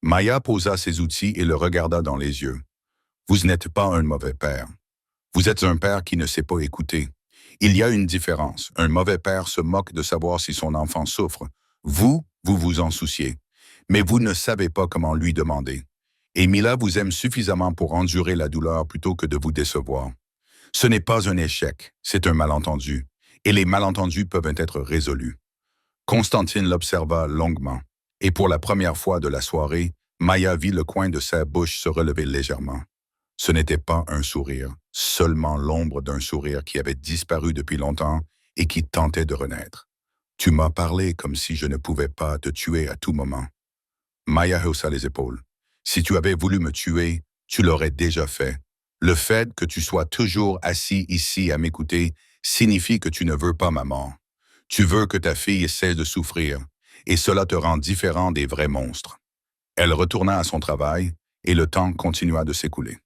Speaker 1: Maya posa ses outils et le regarda dans les yeux. Vous n'êtes pas un mauvais père. Vous êtes un père qui ne sait pas écouter. Il y a une différence. Un mauvais père se moque de savoir si son enfant souffre. Vous vous en souciez. Mais vous ne savez pas comment lui demander. Et Mila vous aime suffisamment pour endurer la douleur plutôt que de vous décevoir. Ce n'est pas un échec, c'est un malentendu, et les malentendus peuvent être résolus. Constantine l'observa longuement, et pour la première fois de la soirée, Maya vit le coin de sa bouche se relever légèrement. Ce n'était pas un sourire, seulement l'ombre d'un sourire qui avait disparu depuis longtemps et qui tentait de renaître. Tu m'as parlé comme si je ne pouvais pas te tuer à tout moment. Maya haussa les épaules. Si tu avais voulu me tuer, tu l'aurais déjà fait. Le fait que tu sois toujours assis ici à m'écouter signifie que tu ne veux pas ma mort. Tu veux que ta fille cesse de souffrir, et cela te rend différent des vrais monstres. Elle retourna à son travail, et le temps continua de s'écouler.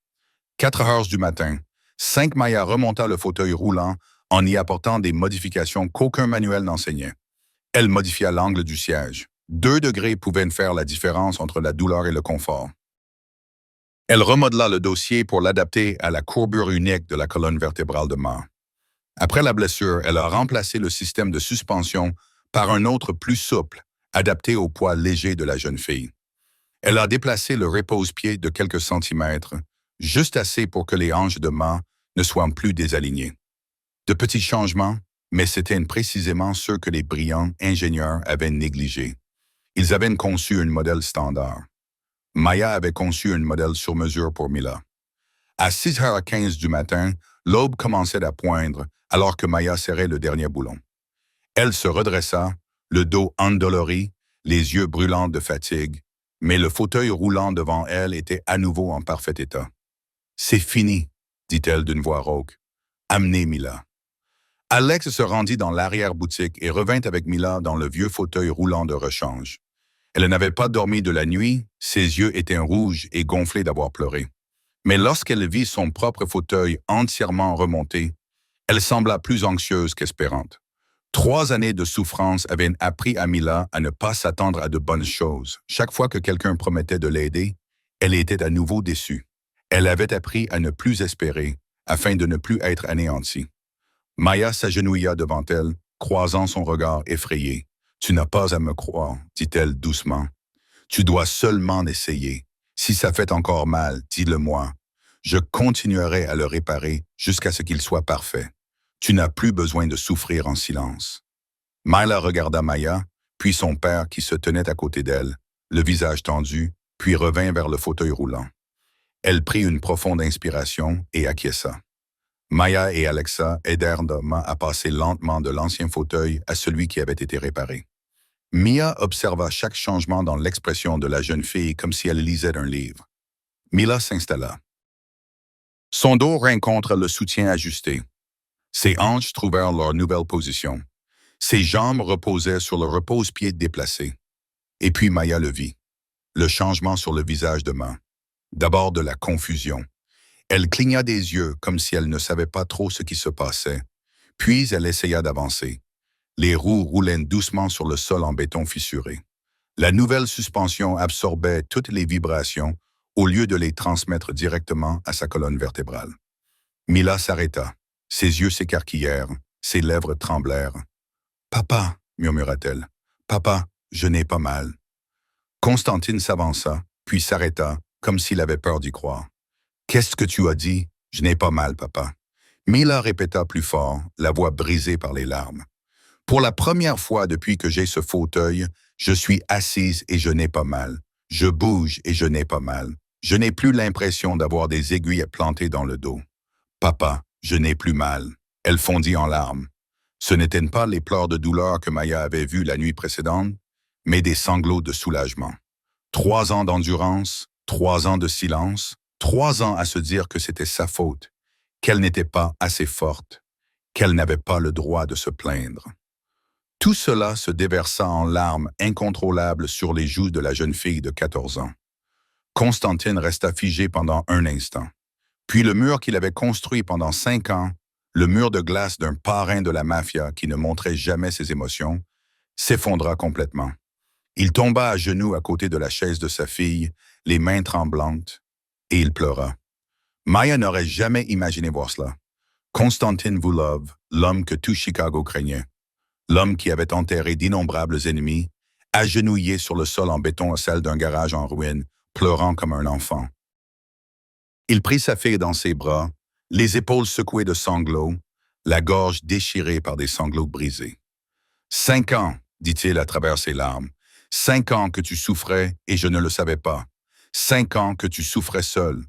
Speaker 1: 4 heures du matin, 5 Maya remonta le fauteuil roulant en y apportant des modifications qu'aucun manuel n'enseignait. Elle modifia l'angle du siège. 2 degrés pouvaient faire la différence entre la douleur et le confort. Elle remodela le dossier pour l'adapter à la courbure unique de la colonne vertébrale de Ma. Après la blessure, elle a remplacé le système de suspension par un autre plus souple, adapté au poids léger de la jeune fille. Elle a déplacé le repose-pied de quelques centimètres, juste assez pour que les hanches de Ma ne soient plus désalignées. De petits changements, mais c'étaient précisément ceux que les brillants ingénieurs avaient négligés. Ils avaient conçu un modèle standard. Maya avait conçu un modèle sur mesure pour Mila. À 6h15 du matin, l'aube commençait à poindre alors que Maya serrait le dernier boulon. Elle se redressa, le dos endolori, les yeux brûlants de fatigue, mais le fauteuil roulant devant elle était à nouveau en parfait état. « C'est fini », dit-elle d'une voix rauque. « Amenez Mila. » Alex se rendit dans l'arrière-boutique et revint avec Mila dans le vieux fauteuil roulant de rechange. Elle n'avait pas dormi de la nuit, ses yeux étaient rouges et gonflés d'avoir pleuré. Mais lorsqu'elle vit son propre fauteuil entièrement remonté, elle sembla plus anxieuse qu'espérante. 3 années de souffrance avaient appris à Mila à ne pas s'attendre à de bonnes choses. Chaque fois que quelqu'un promettait de l'aider, elle était à nouveau déçue. Elle avait appris à ne plus espérer, afin de ne plus être anéantie. Maya s'agenouilla devant elle, croisant son regard effrayé. « Tu n'as pas à me croire, dit-elle doucement. Tu dois seulement essayer. Si ça fait encore mal, dis-le-moi. Je continuerai à le réparer jusqu'à ce qu'il soit parfait. Tu n'as plus besoin de souffrir en silence. » Myla regarda Maya, puis son père qui se tenait à côté d'elle, le visage tendu, puis revint vers le fauteuil roulant. Elle prit une profonde inspiration et acquiesça. Maya et Alexa aidèrent Ma à passer lentement de l'ancien fauteuil à celui qui avait été réparé. Mia observa chaque changement dans l'expression de la jeune fille comme si elle lisait un livre. Mila s'installa. Son dos rencontra le soutien ajusté. Ses hanches trouvèrent leur nouvelle position. Ses jambes reposaient sur le repose-pied déplacé. Et puis Maya le vit. Le changement sur le visage de Ma. D'abord de la confusion. Elle cligna des yeux comme si elle ne savait pas trop ce qui se passait. Puis elle essaya d'avancer. Les roues roulaient doucement sur le sol en béton fissuré. La nouvelle suspension absorbait toutes les vibrations au lieu de les transmettre directement à sa colonne vertébrale. Mila s'arrêta. Ses yeux s'écarquillèrent, ses lèvres tremblèrent. « Papa, » murmura-t-elle. « Papa, je n'ai pas mal. » Constantine s'avança, puis s'arrêta, comme s'il avait peur d'y croire. « Qu'est-ce que tu as dit? Je n'ai pas mal, papa. » Mila répéta plus fort, la voix brisée par les larmes. « Pour la première fois depuis que j'ai ce fauteuil, je suis assise et je n'ai pas mal. Je bouge et je n'ai pas mal. Je n'ai plus l'impression d'avoir des aiguilles plantées dans le dos. Papa, je n'ai plus mal. » Elle fondit en larmes. Ce n'étaient pas les pleurs de douleur que Maya avait vus la nuit précédente, mais des sanglots de soulagement. 3 ans d'endurance, 3 ans de silence, 3 ans à se dire que c'était sa faute, qu'elle n'était pas assez forte, qu'elle n'avait pas le droit de se plaindre. Tout cela se déversa en larmes incontrôlables sur les joues de la jeune fille de 14 ans. Constantine resta figé pendant un instant. Puis le mur qu'il avait construit pendant 5 ans, le mur de glace d'un parrain de la mafia qui ne montrait jamais ses émotions, s'effondra complètement. Il tomba à genoux à côté de la chaise de sa fille, les mains tremblantes, et il pleura. Maya n'aurait jamais imaginé voir cela. Constantine Vulov, l'homme que tout Chicago craignait. L'homme qui avait enterré d'innombrables ennemis, agenouillé sur le sol en béton à celle d'un garage en ruine, pleurant comme un enfant. Il prit sa fille dans ses bras, les épaules secouées de sanglots, la gorge déchirée par des sanglots brisés. 5 ans, dit-il à travers ses larmes. 5 ans que tu souffrais et je ne le savais pas. 5 ans que tu souffrais seul.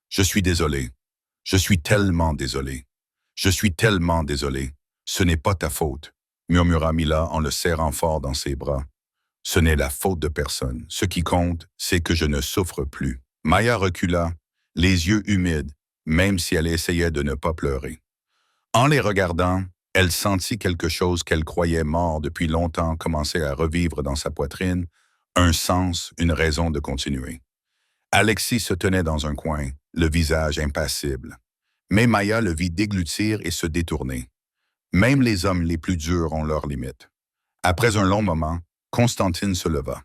Speaker 1: Je suis désolé. Je suis tellement désolé. Je suis tellement désolé. Ce n'est pas ta faute, murmura Mila en le serrant fort dans ses bras. Ce n'est la faute de personne. Ce qui compte, c'est que je ne souffre plus. Maya recula, les yeux humides, même si elle essayait de ne pas pleurer. En les regardant, elle sentit quelque chose qu'elle croyait mort depuis longtemps commencer à revivre dans sa poitrine, un sens, une raison de continuer. Alexis se tenait dans un coin, le visage impassible. Mais Maya le vit déglutir et se détourner. Même les hommes les plus durs ont leurs limites. Après un long moment, Constantine se leva.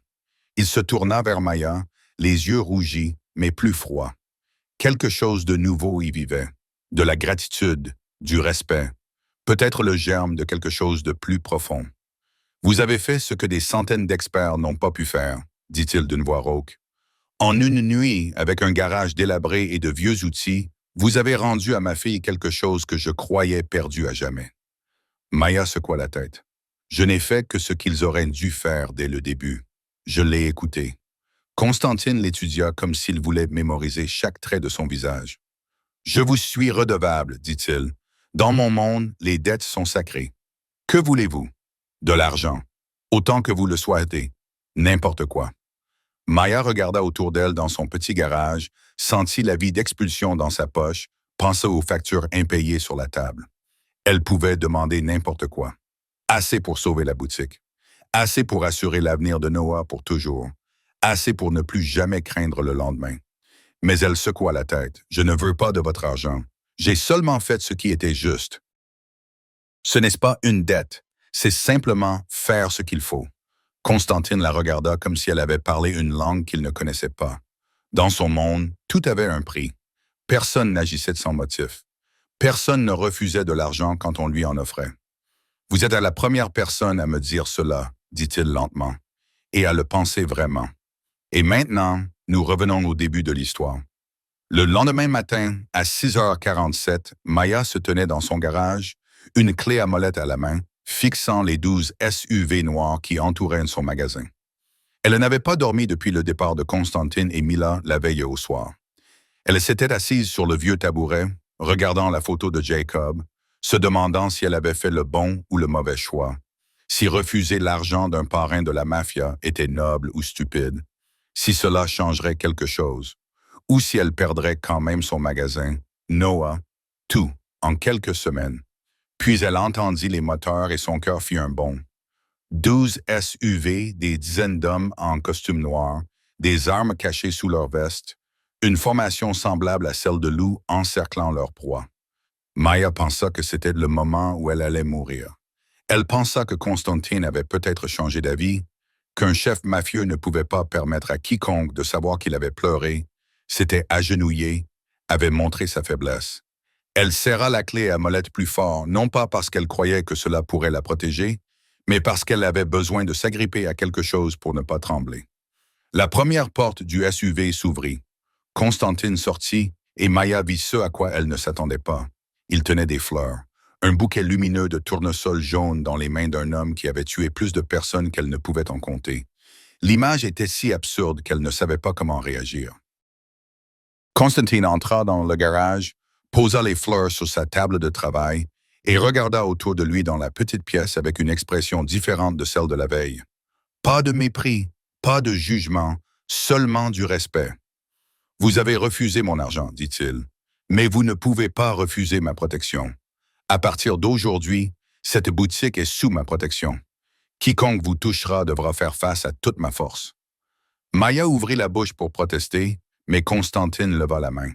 Speaker 1: Il se tourna vers Maya, les yeux rougis, mais plus froids. Quelque chose de nouveau y vivait, de la gratitude, du respect, peut-être le germe de quelque chose de plus profond. « Vous avez fait ce que des centaines d'experts n'ont pas pu faire, » dit-il d'une voix rauque. « En une nuit, avec un garage délabré et de vieux outils, vous avez rendu à ma fille quelque chose que je croyais perdu à jamais. » Maya secoua la tête. « Je n'ai fait que ce qu'ils auraient dû faire dès le début. Je l'ai écouté. » Constantine l'étudia comme s'il voulait mémoriser chaque trait de son visage. « Je vous suis redevable, dit-il. Dans mon monde, les dettes sont sacrées. Que voulez-vous? De l'argent. Autant que vous le souhaitez. N'importe quoi. » Maya regarda autour d'elle dans son petit garage, sentit la vie d'expulsion dans sa poche, pensa aux factures impayées sur la table. Elle pouvait demander n'importe quoi. Assez pour sauver la boutique. Assez pour assurer l'avenir de Noah pour toujours. Assez pour ne plus jamais craindre le lendemain. Mais elle secoua la tête. « Je ne veux pas de votre argent. J'ai seulement fait ce qui était juste. » Ce n'est pas une dette, c'est simplement faire ce qu'il faut. Constantine la regarda comme si elle avait parlé une langue qu'il ne connaissait pas. Dans son monde, tout avait un prix. Personne n'agissait sans motif. Personne ne refusait de l'argent quand on lui en offrait. « Vous êtes la première personne à me dire cela, » dit-il lentement, « et à le penser vraiment. Et maintenant, nous revenons au début de l'histoire. » Le lendemain matin, à 6h47, Maya se tenait dans son garage, une clé à molette à la main, fixant les 12 SUV noirs qui entouraient son magasin. Elle n'avait pas dormi depuis le départ de Constantine et Mila la veille au soir. Elle s'était assise sur le vieux tabouret, regardant la photo de Jacob, se demandant si elle avait fait le bon ou le mauvais choix, si refuser l'argent d'un parrain de la mafia était noble ou stupide, si cela changerait quelque chose, ou si elle perdrait quand même son magasin, Noah, tout, en quelques semaines. Puis elle entendit les moteurs et son cœur fit un bond. 12 SUV, des dizaines d'hommes en costume noir, des armes cachées sous leurs vestes, une formation semblable à celle de loups encerclant leur proie. Maya pensa que c'était le moment où elle allait mourir. Elle pensa que Constantine avait peut-être changé d'avis, qu'un chef mafieux ne pouvait pas permettre à quiconque de savoir qu'il avait pleuré, s'était agenouillé, avait montré sa faiblesse. Elle serra la clé à molette plus fort, non pas parce qu'elle croyait que cela pourrait la protéger, mais parce qu'elle avait besoin de s'agripper à quelque chose pour ne pas trembler. La première porte du SUV s'ouvrit. Constantine sortit et Maya vit ce à quoi elle ne s'attendait pas. Il tenait des fleurs, un bouquet lumineux de tournesol jaune dans les mains d'un homme qui avait tué plus de personnes qu'elle ne pouvait en compter. L'image était si absurde qu'elle ne savait pas comment réagir. Constantine entra dans le garage, posa les fleurs sur sa table de travail et regarda autour de lui dans la petite pièce avec une expression différente de celle de la veille. Pas de mépris, pas de jugement, seulement du respect. « Vous avez refusé mon argent, dit-il, mais vous ne pouvez pas refuser ma protection. À partir d'aujourd'hui, cette boutique est sous ma protection. Quiconque vous touchera devra faire face à toute ma force. » Maya ouvrit la bouche pour protester, mais Constantine leva la main.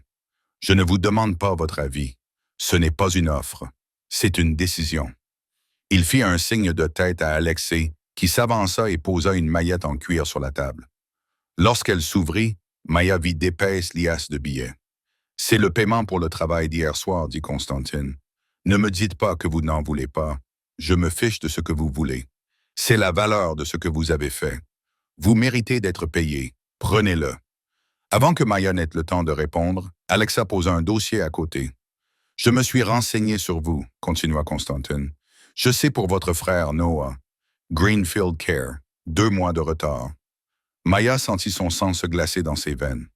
Speaker 1: « Je ne vous demande pas votre avis. Ce n'est pas une offre. C'est une décision. » Il fit un signe de tête à Alexis, qui s'avança et posa une maillette en cuir sur la table. Lorsqu'elle s'ouvrit, Maya vit d'épaisses liasses de billets. « C'est le paiement pour le travail d'hier soir, » dit Constantine. « Ne me dites pas que vous n'en voulez pas. Je me fiche de ce que vous voulez. C'est la valeur de ce que vous avez fait. Vous méritez d'être payé. Prenez-le. » Avant que Maya n'ait le temps de répondre, Alexa posa un dossier à côté. Je me suis renseigné sur vous, continua Constantine. Je sais pour votre frère Noah. Greenfield Care. 2 mois de retard. Maya sentit son sang se glacer dans ses veines.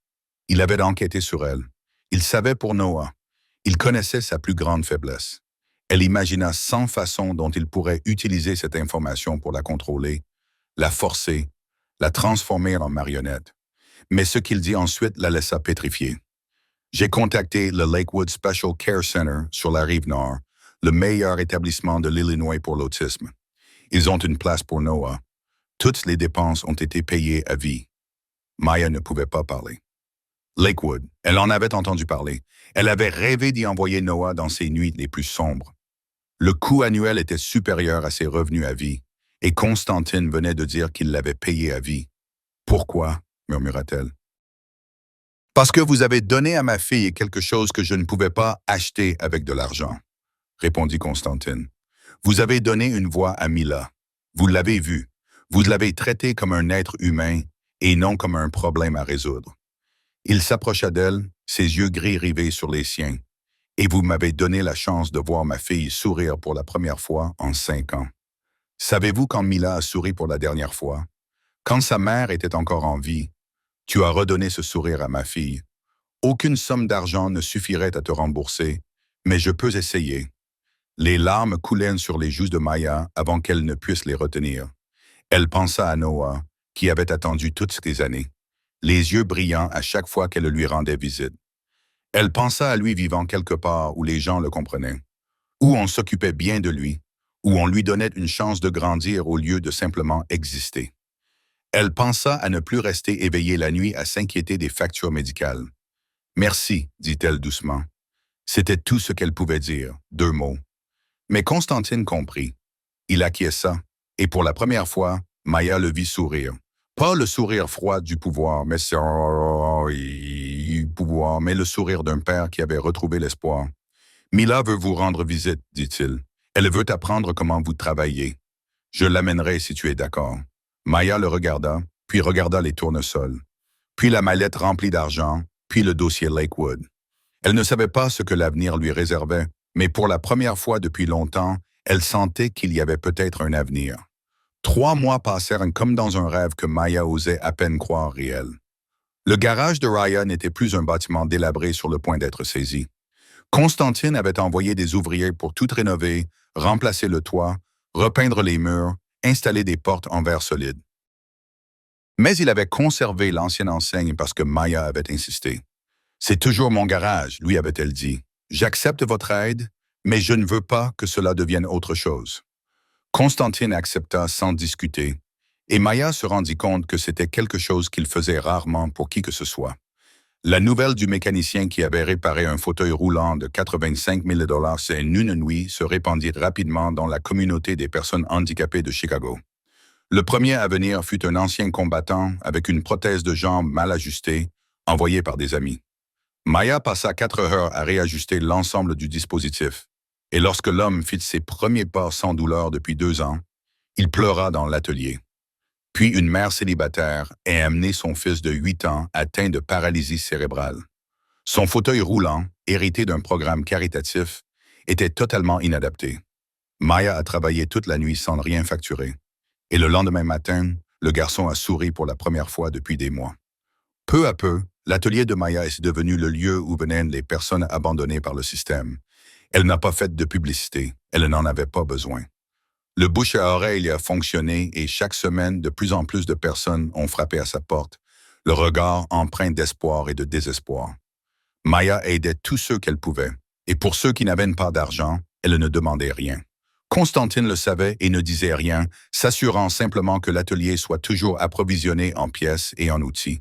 Speaker 1: Il avait enquêté sur elle. Il savait pour Noah. Il connaissait sa plus grande faiblesse. Elle imagina 100 façons dont il pourrait utiliser cette information pour la contrôler, la forcer, la transformer en marionnette. Mais ce qu'il dit ensuite la laissa pétrifiée. J'ai contacté le Lakewood Special Care Center sur la rive nord, le meilleur établissement de l'Illinois pour l'autisme. Ils ont une place pour Noah. Toutes les dépenses ont été payées à vie. Maya ne pouvait pas parler. Lakewood, elle en avait entendu parler. Elle avait rêvé d'y envoyer Noah dans ses nuits les plus sombres. Le coût annuel était supérieur à ses revenus à vie, et Constantine venait de dire qu'il l'avait payé à vie. « Pourquoi ?» murmura-t-elle. « Parce que vous avez donné à ma fille quelque chose que je ne pouvais pas acheter avec de l'argent, » répondit Constantine. « Vous avez donné une voix à Mila. Vous l'avez vue. Vous l'avez traitée comme un être humain et non comme un problème à résoudre. Il s'approcha d'elle, ses yeux gris rivés sur les siens. « Et vous m'avez donné la chance de voir ma fille sourire pour la première fois en 5 ans. Savez-vous quand Mila a souri pour la dernière fois? Quand sa mère était encore en vie. Tu as redonné ce sourire à ma fille. Aucune somme d'argent ne suffirait à te rembourser, mais je peux essayer. » Les larmes coulaient sur les joues de Maya avant qu'elle ne puisse les retenir. Elle pensa à Noah, qui avait attendu toutes ces années, les yeux brillants à chaque fois qu'elle lui rendait visite. Elle pensa à lui vivant quelque part où les gens le comprenaient, où on s'occupait bien de lui, où on lui donnait une chance de grandir au lieu de simplement exister. Elle pensa à ne plus rester éveillée la nuit à s'inquiéter des factures médicales. « Merci », dit-elle doucement. C'était tout ce qu'elle pouvait dire, 2 mots. Mais Constantine comprit. Il acquiesça, et pour la première fois, Maya le vit sourire. Pas le sourire froid du pouvoir, mais le sourire d'un père qui avait retrouvé l'espoir. « Mila veut vous rendre visite, dit-il. Elle veut apprendre comment vous travaillez. Je l'amènerai si tu es d'accord. » Maya le regarda, puis regarda les tournesols, puis la mallette remplie d'argent, puis le dossier Lakewood. Elle ne savait pas ce que l'avenir lui réservait, mais pour la première fois depuis longtemps, elle sentait qu'il y avait peut-être un avenir. 3 mois passèrent comme dans un rêve que Maya osait à peine croire réel. Le garage de Raya n'était plus un bâtiment délabré sur le point d'être saisi. Constantine avait envoyé des ouvriers pour tout rénover, remplacer le toit, repeindre les murs, installer des portes en verre solide. Mais il avait conservé l'ancienne enseigne parce que Maya avait insisté. « C'est toujours mon garage », lui avait-elle dit. « J'accepte votre aide, mais je ne veux pas que cela devienne autre chose. » Constantine accepta sans discuter, et Maya se rendit compte que c'était quelque chose qu'il faisait rarement pour qui que ce soit. La nouvelle du mécanicien qui avait réparé un fauteuil roulant de 85 000 $ en une nuit se répandit rapidement dans la communauté des personnes handicapées de Chicago. Le premier à venir fut un ancien combattant avec une prothèse de jambe mal ajustée, envoyé par des amis. Maya passa 4 heures à réajuster l'ensemble du dispositif, et lorsque l'homme fit ses premiers pas sans douleur depuis 2 ans, il pleura dans l'atelier. Puis une mère célibataire a amené son fils de 8 ans atteint de paralysie cérébrale. Son fauteuil roulant, hérité d'un programme caritatif, était totalement inadapté. Maya a travaillé toute la nuit sans rien facturer. Et le lendemain matin, le garçon a souri pour la première fois depuis des mois. Peu à peu, l'atelier de Maya est devenu le lieu où venaient les personnes abandonnées par le système. Elle n'a pas fait de publicité, elle n'en avait pas besoin. Le bouche à oreille a fonctionné et chaque semaine, de plus en plus de personnes ont frappé à sa porte, le regard empreint d'espoir et de désespoir. Maya aidait tous ceux qu'elle pouvait, et pour ceux qui n'avaient pas d'argent, elle ne demandait rien. Constantine le savait et ne disait rien, s'assurant simplement que l'atelier soit toujours approvisionné en pièces et en outils.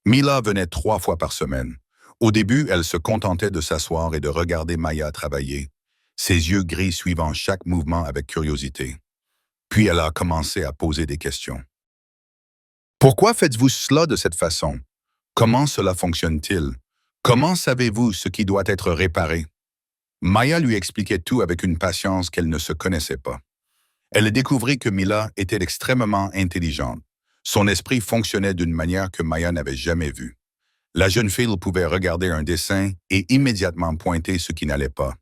Speaker 1: Mila venait 3 fois par semaine. Au début, elle se contentait de s'asseoir et de regarder Maya travailler, ses yeux gris suivant chaque mouvement avec curiosité. Puis elle a commencé à poser des questions. « Pourquoi faites-vous cela de cette façon? Comment cela fonctionne-t-il? Comment savez-vous ce qui doit être réparé? » Maya lui expliquait tout avec une patience qu'elle ne se connaissait pas. Elle découvrit que Mila était extrêmement intelligente. Son esprit fonctionnait d'une manière que Maya n'avait jamais vue. La jeune fille pouvait regarder un dessin et immédiatement pointer ce qui n'allait pas.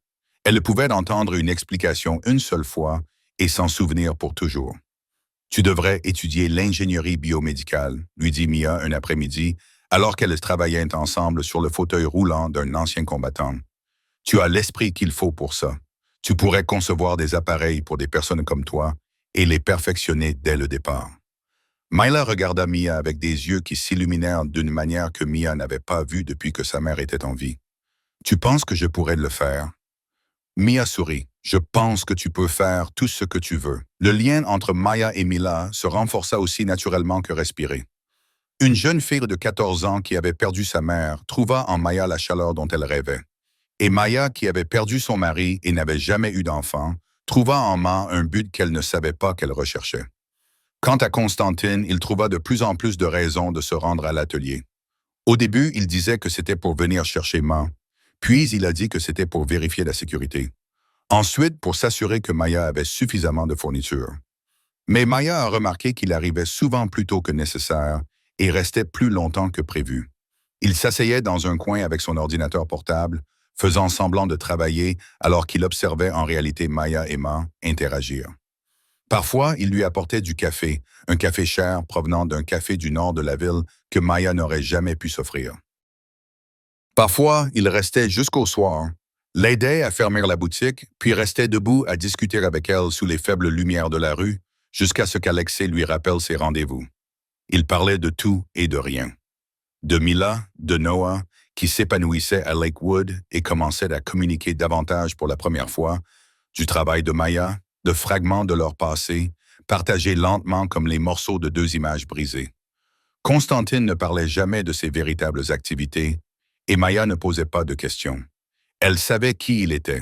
Speaker 1: Elle pouvait entendre une explication une seule fois et s'en souvenir pour toujours. Tu devrais étudier l'ingénierie biomédicale, lui dit Mia un après-midi, alors qu'elles travaillaient ensemble sur le fauteuil roulant d'un ancien combattant. Tu as l'esprit qu'il faut pour ça. Tu pourrais concevoir des appareils pour des personnes comme toi et les perfectionner dès le départ. Myla regarda Mia avec des yeux qui s'illuminèrent d'une manière que Mia n'avait pas vue depuis que sa mère était en vie. Tu penses que je pourrais le faire? Mia sourit. Je pense que tu peux faire tout ce que tu veux. Le lien entre Maya et Mila se renforça aussi naturellement que respirer. Une jeune fille de 14 ans qui avait perdu sa mère trouva en Maya la chaleur dont elle rêvait. Et Maya, qui avait perdu son mari et n'avait jamais eu d'enfant, trouva en Ma un but qu'elle ne savait pas qu'elle recherchait. Quant à Constantine, il trouva de plus en plus de raisons de se rendre à l'atelier. Au début, il disait que c'était pour venir chercher Ma, puis il a dit que c'était pour vérifier la sécurité. Ensuite, pour s'assurer que Maya avait suffisamment de fournitures. Mais Maya a remarqué qu'il arrivait souvent plus tôt que nécessaire et restait plus longtemps que prévu. Il s'asseyait dans un coin avec son ordinateur portable, faisant semblant de travailler alors qu'il observait en réalité Maya et Ma interagir. Parfois, il lui apportait du café, un café cher provenant d'un café du nord de la ville que Maya n'aurait jamais pu s'offrir. Parfois, il restait jusqu'au soir, l'aidait à fermer la boutique, puis restait debout à discuter avec elle sous les faibles lumières de la rue, jusqu'à ce qu'Alexei lui rappelle ses rendez-vous. Il parlait de tout et de rien. De Mila, de Noah, qui s'épanouissait à Lakewood et commençait à communiquer davantage pour la première fois, du travail de Maya, de fragments de leur passé, partagés lentement comme les morceaux de deux images brisées. Constantine ne parlait jamais de ses véritables activités, et Maya ne posait pas de questions. Elle savait qui il était.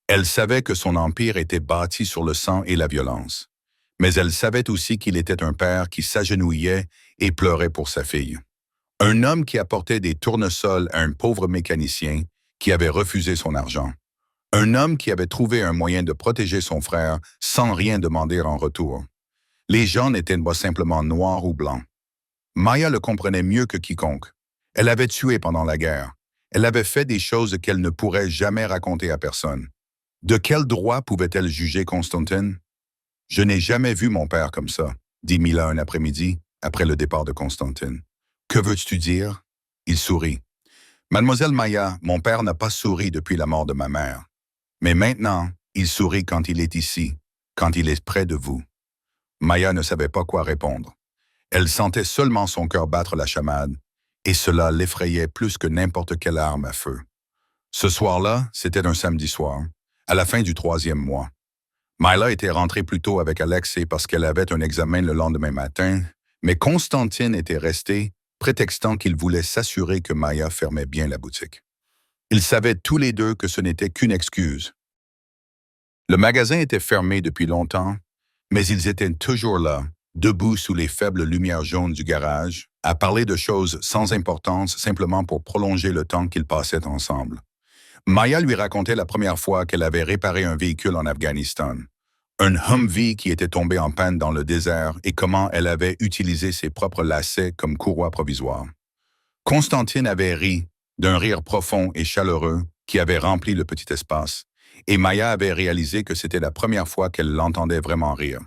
Speaker 1: Elle savait que son empire était bâti sur le sang et la violence. Mais elle savait aussi qu'il était un père qui s'agenouillait et pleurait pour sa fille. Un homme qui apportait des tournesols à un pauvre mécanicien qui avait refusé son argent. Un homme qui avait trouvé un moyen de protéger son frère sans rien demander en retour. Les gens n'étaient pas simplement noirs ou blancs. Maya le comprenait mieux que quiconque. Elle avait tué pendant la guerre. Elle avait fait des choses qu'elle ne pourrait jamais raconter à personne. De quel droit pouvait-elle juger Constantine? « Je n'ai jamais vu mon père comme ça, » dit Mila un après-midi, après le départ de Constantine. « Que veux-tu dire? » Il sourit. « Mademoiselle Maya, mon père n'a pas souri depuis la mort de ma mère. Mais maintenant, il sourit quand il est ici, quand il est près de vous. » Maya ne savait pas quoi répondre. Elle sentait seulement son cœur battre la chamade, et cela l'effrayait plus que n'importe quelle arme à feu. Ce soir-là, c'était un samedi soir, à la fin du 3e mois. Myla était rentrée plus tôt avec Alexei parce qu'elle avait un examen le lendemain matin, mais Constantine était resté, prétextant qu'il voulait s'assurer que Maya fermait bien la boutique. Ils savaient tous les deux que ce n'était qu'une excuse. Le magasin était fermé depuis longtemps, mais ils étaient toujours là, debout sous les faibles lumières jaunes du garage, à parler de choses sans importance simplement pour prolonger le temps qu'ils passaient ensemble. Maya lui racontait la première fois qu'elle avait réparé un véhicule en Afghanistan, un Humvee qui était tombé en panne dans le désert et comment elle avait utilisé ses propres lacets comme courroie provisoire. Constantine avait ri, d'un rire profond et chaleureux qui avait rempli le petit espace, et Maya avait réalisé que c'était la première fois qu'elle l'entendait vraiment rire.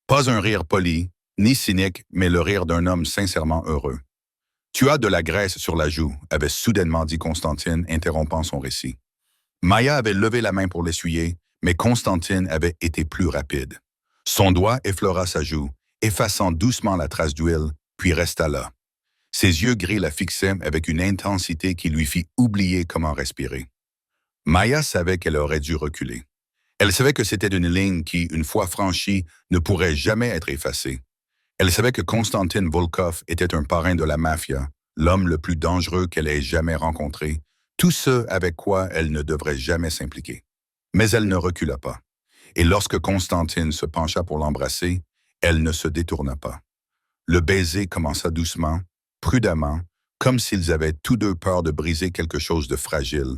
Speaker 1: Pas un rire poli, ni cynique, mais le rire d'un homme sincèrement heureux. « Tu as de la graisse sur la joue », avait soudainement dit Constantine, interrompant son récit. Maya avait levé la main pour l'essuyer, mais Constantine avait été plus rapide. Son doigt effleura sa joue, effaçant doucement la trace d'huile, puis resta là. Ses yeux gris la fixaient avec une intensité qui lui fit oublier comment respirer. Maya savait qu'elle aurait dû reculer. Elle savait que c'était une ligne qui, une fois franchie, ne pourrait jamais être effacée. Elle savait que Konstantin Volkov était un parrain de la mafia, l'homme le plus dangereux qu'elle ait jamais rencontré, tout ce avec quoi elle ne devrait jamais s'impliquer. Mais elle ne recula pas. Et lorsque Constantine se pencha pour l'embrasser, elle ne se détourna pas. Le baiser commença doucement, prudemment, comme s'ils avaient tous deux peur de briser quelque chose de fragile.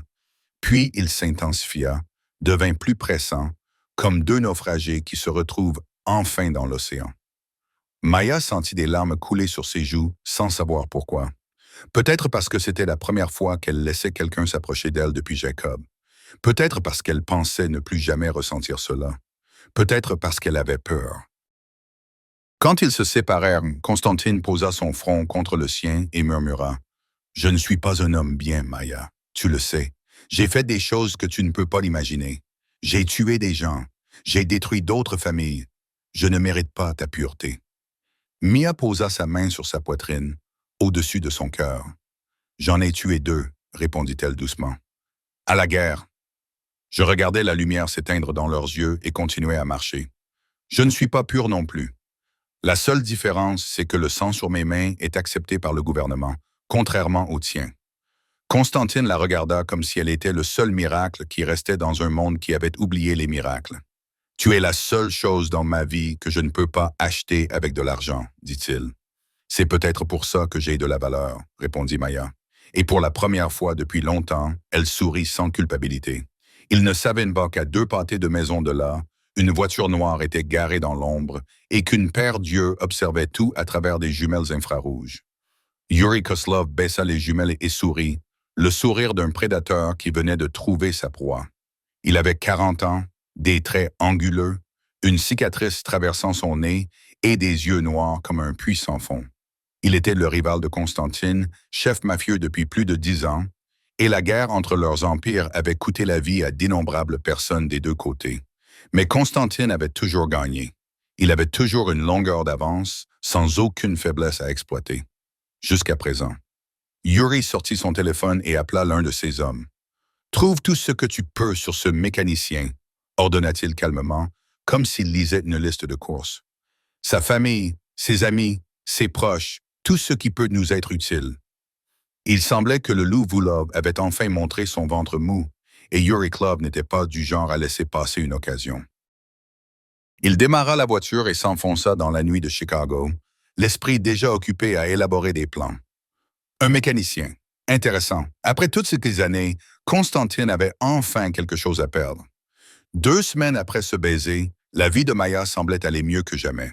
Speaker 1: Puis il s'intensifia, devint plus pressant, comme deux naufragés qui se retrouvent enfin dans l'océan. Maya sentit des larmes couler sur ses joues sans savoir pourquoi. Peut-être parce que c'était la première fois qu'elle laissait quelqu'un s'approcher d'elle depuis Jacob. Peut-être parce qu'elle pensait ne plus jamais ressentir cela. Peut-être parce qu'elle avait peur. Quand ils se séparèrent, Constantine posa son front contre le sien et murmura « Je ne suis pas un homme bien, Maya. Tu le sais. J'ai fait des choses que tu ne peux pas l'imaginer. J'ai tué des gens. J'ai détruit d'autres familles. Je ne mérite pas ta pureté. » Mia posa sa main sur sa poitrine, au-dessus de son cœur. « J'en ai tué 2, répondit-elle doucement. À la guerre. » Je regardais la lumière s'éteindre dans leurs yeux et continuais à marcher. Je ne suis pas pur non plus. La seule différence, c'est que le sang sur mes mains est accepté par le gouvernement, contrairement au tien. Constantine la regarda comme si elle était le seul miracle qui restait dans un monde qui avait oublié les miracles. « Tu es la seule chose dans ma vie que je ne peux pas acheter avec de l'argent, dit-il. « C'est peut-être pour ça que j'ai de la valeur, répondit Maya. Et pour la première fois depuis longtemps, elle sourit sans culpabilité. Il ne savait pas qu'à 2 pâtés de maison de là, une voiture noire était garée dans l'ombre et qu'une paire d'yeux observait tout à travers des jumelles infrarouges. Yuri Koslov baissa les jumelles et sourit, le sourire d'un prédateur qui venait de trouver sa proie. Il avait 40 ans, des traits anguleux, une cicatrice traversant son nez et des yeux noirs comme un puits sans fond. Il était le rival de Constantine, chef mafieux depuis plus de 10 ans, et la guerre entre leurs empires avait coûté la vie à d'innombrables personnes des 2 côtés. Mais Constantine avait toujours gagné. Il avait toujours une longueur d'avance, sans aucune faiblesse à exploiter. Jusqu'à présent. Yuri sortit son téléphone et appela l'un de ses hommes. « Trouve tout ce que tu peux sur ce mécanicien, » ordonna-t-il calmement, comme s'il lisait une liste de courses. « Sa famille, ses amis, ses proches, tout ce qui peut nous être utile. » Il semblait que le loup Vulov avait enfin montré son ventre mou, et Yuri Klov n'était pas du genre à laisser passer une occasion. Il démarra la voiture et s'enfonça dans la nuit de Chicago, l'esprit déjà occupé à élaborer des plans. Un mécanicien. Intéressant. Après toutes ces années, Constantine avait enfin quelque chose à perdre. 2 semaines après ce baiser, la vie de Maya semblait aller mieux que jamais.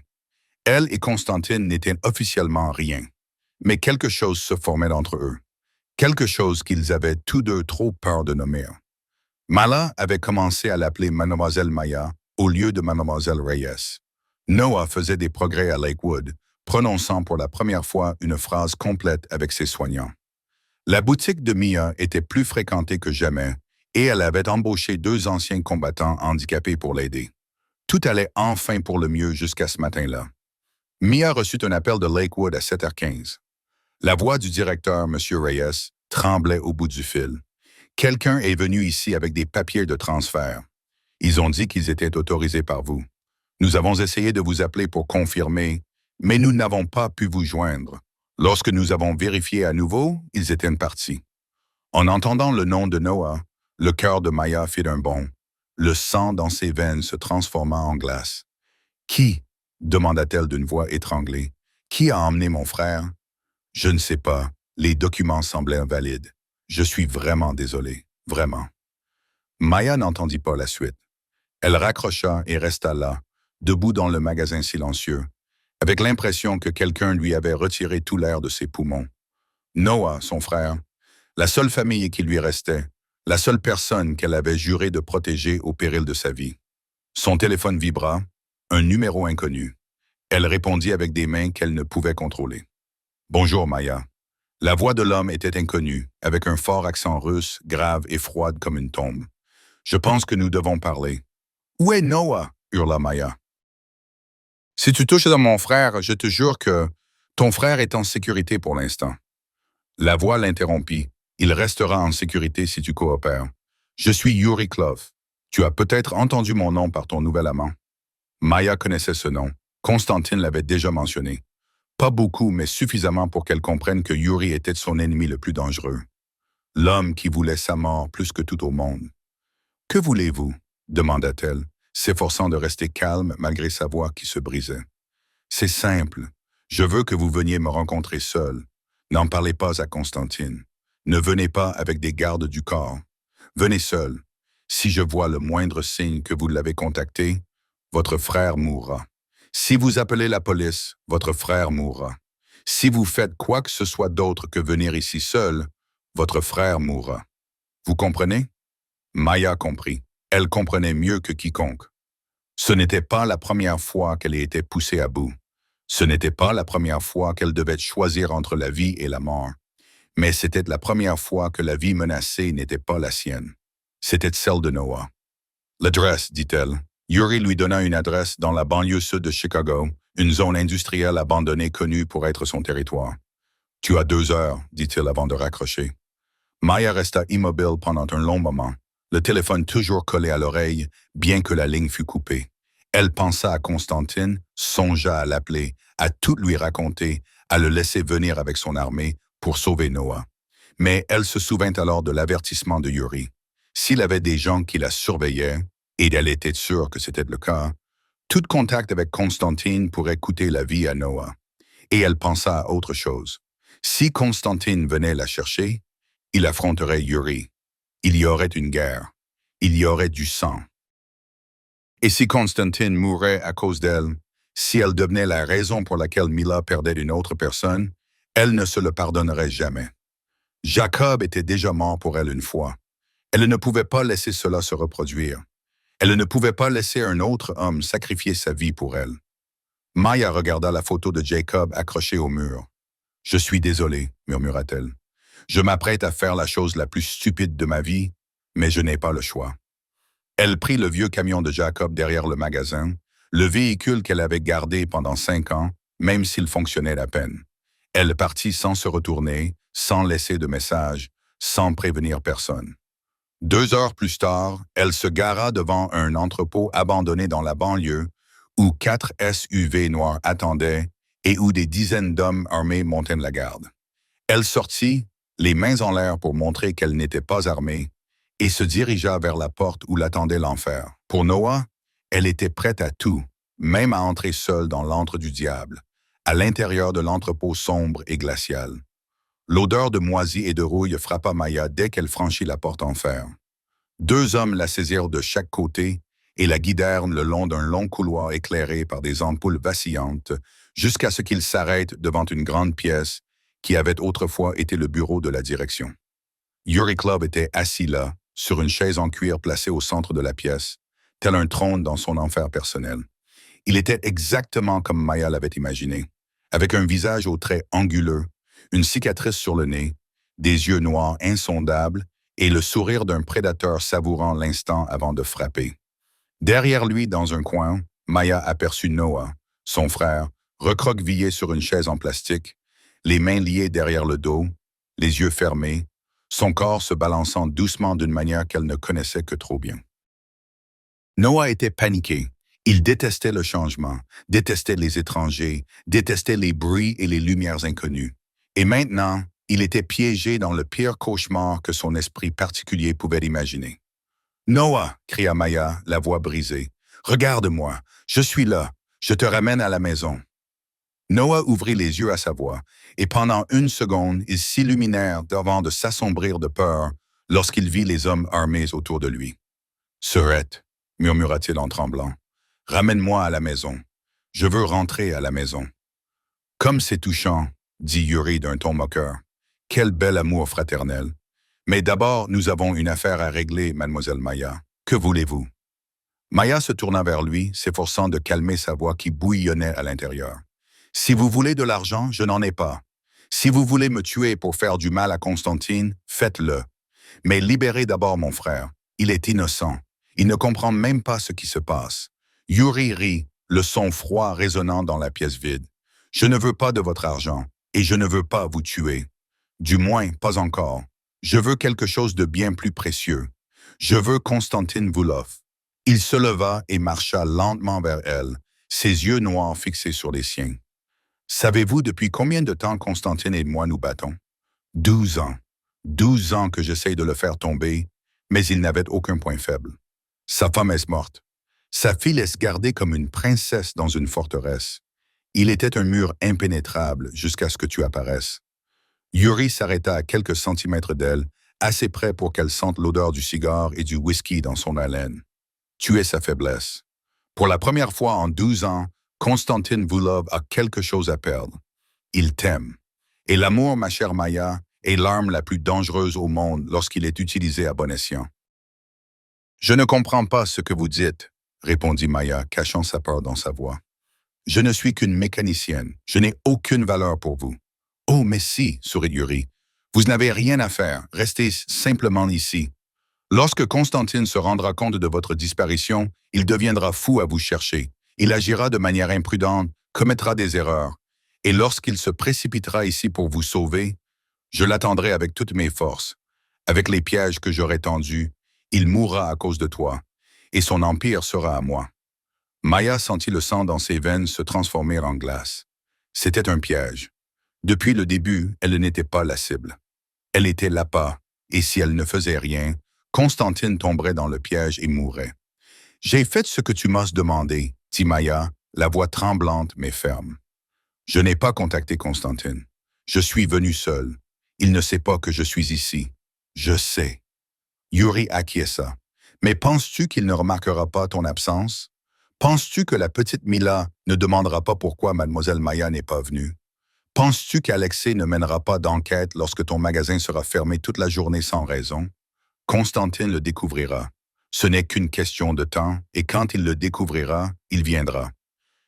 Speaker 1: Elle et Constantine n'étaient officiellement rien. Mais quelque chose se formait entre eux. Quelque chose qu'ils avaient tous 2 trop peur de nommer. Mala avait commencé à l'appeler Mademoiselle Maya au lieu de Mademoiselle Reyes. Noah faisait des progrès à Lakewood, prononçant pour la première fois une phrase complète avec ses soignants. La boutique de Mia était plus fréquentée que jamais et elle avait embauché 2 anciens combattants handicapés pour l'aider. Tout allait enfin pour le mieux jusqu'à ce matin-là. Mia reçut un appel de Lakewood à 7h15. La voix du directeur, M. Reyes, tremblait au bout du fil. Quelqu'un est venu ici avec des papiers de transfert. Ils ont dit qu'ils étaient autorisés par vous. Nous avons essayé de vous appeler pour confirmer, mais nous n'avons pas pu vous joindre. Lorsque nous avons vérifié à nouveau, ils étaient partis. En entendant le nom de Noah, le cœur de Maya fit un bond. Le sang dans ses veines se transforma en glace. « Qui ?» demanda-t-elle d'une voix étranglée. « Qui a emmené mon frère ?»« Je ne sais pas. Les documents semblaient invalides. Je suis vraiment désolé. Vraiment. » Maya n'entendit pas la suite. Elle raccrocha et resta là, debout dans le magasin silencieux, avec l'impression que quelqu'un lui avait retiré tout l'air de ses poumons. Noah, son frère, la seule famille qui lui restait, la seule personne qu'elle avait juré de protéger au péril de sa vie. Son téléphone vibra, un numéro inconnu. Elle répondit avec des mains qu'elle ne pouvait contrôler. « Bonjour, Maya. » La voix de l'homme était inconnue, avec un fort accent russe, grave et froide comme une tombe. « Je pense que nous devons parler. »« Où est Noah ?» hurla Maya. « Si tu touches à mon frère, je te jure que ton frère est en sécurité pour l'instant. » La voix l'interrompit. « Il restera en sécurité si tu coopères. Je suis Yuri Klov. Tu as peut-être entendu mon nom par ton nouvel amant. » Maya connaissait ce nom. Constantine l'avait déjà mentionné. Pas beaucoup, mais suffisamment pour qu'elle comprenne que Yuri était son ennemi le plus dangereux. L'homme qui voulait sa mort plus que tout au monde. « Que voulez-vous » demanda-t-elle, s'efforçant de rester calme malgré sa voix qui se brisait. « C'est simple. Je veux que vous veniez me rencontrer seul. N'en parlez pas à Constantine. Ne venez pas avec des gardes du corps. Venez seul. Si je vois le moindre signe que vous l'avez contacté, votre frère mourra. Si vous appelez la police, votre frère mourra. Si vous faites quoi que ce soit d'autre que venir ici seul, votre frère mourra. Vous comprenez? Maya comprit. Elle comprenait mieux que quiconque. Ce n'était pas la première fois qu'elle était poussée à bout. Ce n'était pas la première fois qu'elle devait choisir entre la vie et la mort. Mais c'était la première fois que la vie menacée n'était pas la sienne. C'était celle de Noah. L'adresse, dit-elle. Yuri lui donna une adresse dans la banlieue sud de Chicago, une zone industrielle abandonnée connue pour être son territoire. « Tu as 2 heures, dit-il avant de raccrocher. Maya resta immobile pendant un long moment, le téléphone toujours collé à l'oreille, bien que la ligne fût coupée. Elle pensa à Constantine, songea à l'appeler, à tout lui raconter, à le laisser venir avec son armée pour sauver Noah. Mais elle se souvint alors de l'avertissement de Yuri. S'il avait des gens qui la surveillaient, et elle était sûre que c'était le cas, tout contact avec Constantine pourrait coûter la vie à Noah. Et elle pensa à autre chose. Si Constantine venait la chercher, il affronterait Yuri. Il y aurait une guerre. Il y aurait du sang. Et si Constantine mourait à cause d'elle, si elle devenait la raison pour laquelle Mila perdait une autre personne, elle ne se le pardonnerait jamais. Jacob était déjà mort pour elle une fois. Elle ne pouvait pas laisser cela se reproduire. Elle ne pouvait pas laisser un autre homme sacrifier sa vie pour elle. Maya regarda la photo de Jacob accrochée au mur. « Je suis désolée, murmura-t-elle. Je m'apprête à faire la chose la plus stupide de ma vie, mais je n'ai pas le choix. » Elle prit le vieux camion de Jacob derrière le magasin, le véhicule qu'elle avait gardé pendant 5 ans, même s'il fonctionnait à peine. Elle partit sans se retourner, sans laisser de message, sans prévenir personne. 2 heures plus tard, elle se gara devant un entrepôt abandonné dans la banlieue où 4 SUV noirs attendaient et où des dizaines d'hommes armés montaient la garde. Elle sortit, les mains en l'air pour montrer qu'elle n'était pas armée, et se dirigea vers la porte où l'attendait l'enfer. Pour Noah, elle était prête à tout, même à entrer seule dans l'antre du diable, à l'intérieur de l'entrepôt sombre et glacial. L'odeur de moisi et de rouille frappa Maya dès qu'elle franchit la porte en fer. 2 hommes la saisirent de chaque côté et la guidèrent le long d'un long couloir éclairé par des ampoules vacillantes jusqu'à ce qu'ils s'arrêtent devant une grande pièce qui avait autrefois été le bureau de la direction. Yuri Club était assis là, sur une chaise en cuir placée au centre de la pièce, tel un trône dans son enfer personnel. Il était exactement comme Maya l'avait imaginé, avec un visage aux traits anguleux, une cicatrice sur le nez, des yeux noirs insondables et le sourire d'un prédateur savourant l'instant avant de frapper. Derrière lui, dans un coin, Maya aperçut Noah, son frère, recroquevillé sur une chaise en plastique, les mains liées derrière le dos, les yeux fermés, son corps se balançant doucement d'une manière qu'elle ne connaissait que trop bien. Noah était paniqué. Il détestait le changement, détestait les étrangers, détestait les bruits et les lumières inconnues. Et maintenant, il était piégé dans le pire cauchemar que son esprit particulier pouvait imaginer. « Noah !» cria Maya, la voix brisée. « Regarde-moi, je suis là, je te ramène à la maison. » Noah ouvrit les yeux à sa voix, et pendant 1 seconde, ils s'illuminèrent avant de s'assombrir de peur lorsqu'il vit les hommes armés autour de lui. « Surette !» murmura-t-il en tremblant. « Ramène-moi à la maison. Je veux rentrer à la maison. »« Comme c'est touchant, » dit Yuri d'un ton moqueur. « Quel bel amour fraternel. Mais d'abord, nous avons une affaire à régler, mademoiselle Maya. Que voulez-vous? » Maya se tourna vers lui, s'efforçant de calmer sa voix qui bouillonnait à l'intérieur. « Si vous voulez de l'argent, je n'en ai pas. Si vous voulez me tuer pour faire du mal à Constantine, faites-le. Mais libérez d'abord mon frère. Il est innocent. Il ne comprend même pas ce qui se passe. » Yuri rit, le son froid résonnant dans la pièce vide. « Je ne veux pas de votre argent, et je ne veux pas vous tuer. Du moins, pas encore. Je veux quelque chose de bien plus précieux. Je veux Constantine Voulov. » Il se leva et marcha lentement vers elle, ses yeux noirs fixés sur les siens. « Savez-vous depuis combien de temps Constantine et moi nous battons? 12 ans. 12 ans que j'essaye de le faire tomber, mais il n'avait aucun point faible. Sa femme est morte. Sa fille laisse garder comme une princesse dans une forteresse. Il était un mur impénétrable jusqu'à ce que tu apparaisses. » Yuri s'arrêta à quelques centimètres d'elle, assez près pour qu'elle sente l'odeur du cigare et du whisky dans son haleine. Tu es sa faiblesse. Pour la première fois en 12 ans, Constantine Voulov a quelque chose à perdre. Il t'aime. Et l'amour, ma chère Maya, est l'arme la plus dangereuse au monde lorsqu'il est utilisé à bon escient. Je ne comprends pas ce que vous dites, répondit Maya, cachant sa peur dans sa voix. Je ne suis qu'une mécanicienne. Je n'ai aucune valeur pour vous. Oh, mais si, sourit Yuri. Vous n'avez rien à faire. Restez simplement ici. Lorsque Constantine se rendra compte de votre disparition, il deviendra fou à vous chercher. Il agira de manière imprudente, commettra des erreurs. Et lorsqu'il se précipitera ici pour vous sauver, je l'attendrai avec toutes mes forces. Avec les pièges que j'aurai tendus, il mourra à cause de toi, et son empire sera à moi. Maya sentit le sang dans ses veines se transformer en glace. C'était un piège. Depuis le début, elle n'était pas la cible. Elle était l'appât, et si elle ne faisait rien, Constantine tomberait dans le piège et mourrait. « J'ai fait ce que tu m'as demandé, » dit Maya, la voix tremblante mais ferme. « Je n'ai pas contacté Constantine. Je suis venu seul. Il ne sait pas que je suis ici. Je sais. » Yuri acquiesça. « Mais penses-tu qu'il ne remarquera pas ton absence? Penses-tu que la petite Mila ne demandera pas pourquoi mademoiselle Maya n'est pas venue? Penses-tu qu'Alexei ne mènera pas d'enquête lorsque ton magasin sera fermé toute la journée sans raison? Constantine le découvrira. Ce n'est qu'une question de temps, et quand il le découvrira, il viendra. »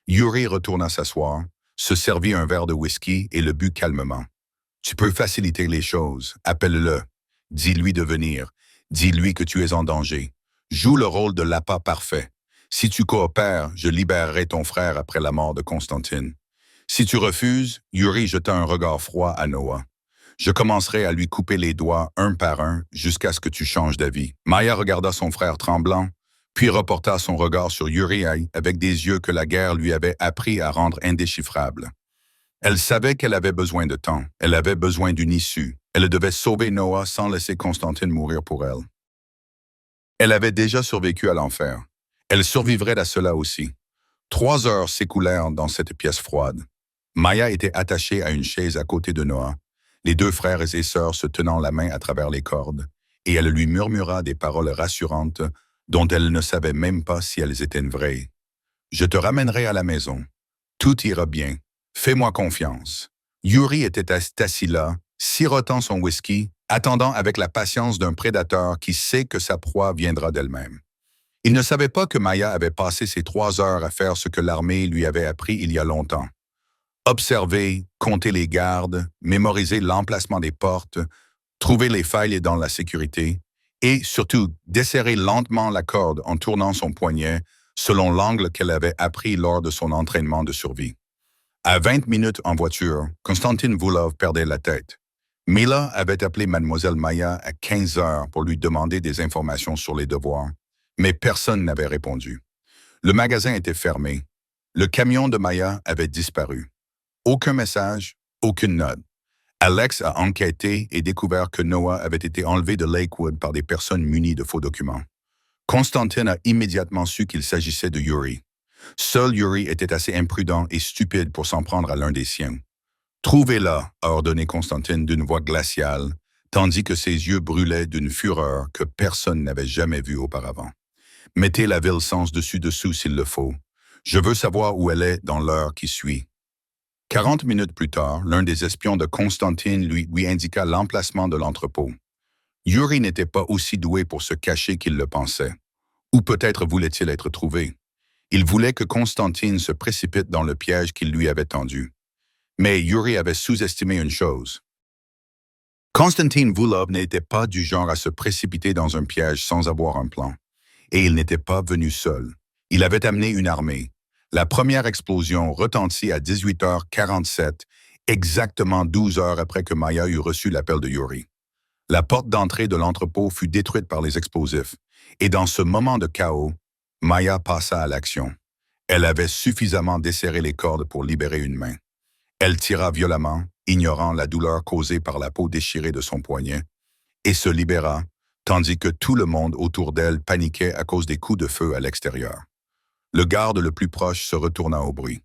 Speaker 1: Yuri retourna s'asseoir, se servit un verre de whisky et le but calmement. « Tu peux faciliter les choses. Appelle-le. Dis-lui de venir. Dis-lui que tu es en danger. Joue le rôle de l'appât parfait. Si tu coopères, je libérerai ton frère après la mort de Constantine. Si tu refuses, Yuri jeta un regard froid à Noah. Je commencerai à lui couper les doigts un par un jusqu'à ce que tu changes d'avis. Maya regarda son frère tremblant, puis reporta son regard sur Yuri avec des yeux que la guerre lui avait appris à rendre indéchiffrables. Elle savait qu'elle avait besoin de temps, elle avait besoin d'une issue. Elle devait sauver Noah sans laisser Constantine mourir pour elle. Elle avait déjà survécu à l'enfer. Elle survivrait à cela aussi. 3 heures s'écoulèrent dans cette pièce froide. Maya était attachée à une chaise à côté de Noah, les 2 frères et sœurs se tenant la main à travers les cordes, et elle lui murmura des paroles rassurantes dont elle ne savait même pas si elles étaient vraies. « Je te ramènerai à la maison. Tout ira bien. Fais-moi confiance. » Yuri était assis là, sirotant son whisky, attendant avec la patience d'un prédateur qui sait que sa proie viendra d'elle-même. Il ne savait pas que Maya avait passé ces 3 heures à faire ce que l'armée lui avait appris il y a longtemps. Observer, compter les gardes, mémoriser l'emplacement des portes, trouver les failles dans la sécurité et, surtout, desserrer lentement la corde en tournant son poignet selon l'angle qu'elle avait appris lors de son entraînement de survie. À 20 minutes en voiture, Konstantin Vulov perdait la tête. Mila avait appelé mademoiselle Maya à 15 heures pour lui demander des informations sur les devoirs, mais personne n'avait répondu. Le magasin était fermé. Le camion de Maya avait disparu. Aucun message, aucune note. Alex a enquêté et découvert que Noah avait été enlevé de Lakewood par des personnes munies de faux documents. Constantine a immédiatement su qu'il s'agissait de Yuri. Seul Yuri était assez imprudent et stupide pour s'en prendre à l'un des siens. « Trouvez-la », a ordonné Constantine d'une voix glaciale, tandis que ses yeux brûlaient d'une fureur que personne n'avait jamais vue auparavant. « Mettez la ville sens dessus-dessous s'il le faut. Je veux savoir où elle est dans l'heure qui suit. » 40 minutes plus tard, l'un des espions de Constantine lui indiqua l'emplacement de l'entrepôt. Yuri n'était pas aussi doué pour se cacher qu'il le pensait. Ou peut-être voulait-il être trouvé. Il voulait que Constantine se précipite dans le piège qu'il lui avait tendu. Mais Yuri avait sous-estimé une chose. Konstantin Vulov n'était pas du genre à se précipiter dans un piège sans avoir un plan. Et il n'était pas venu seul. Il avait amené une armée. La première explosion retentit à 18h47, exactement 12 heures après que Maya eut reçu l'appel de Yuri. La porte d'entrée de l'entrepôt fut détruite par les explosifs, et dans ce moment de chaos, Maya passa à l'action. Elle avait suffisamment desserré les cordes pour libérer une main. Elle tira violemment, ignorant la douleur causée par la peau déchirée de son poignet, et se libéra, tandis que tout le monde autour d'elle paniquait à cause des coups de feu à l'extérieur. Le garde le plus proche se retourna au bruit.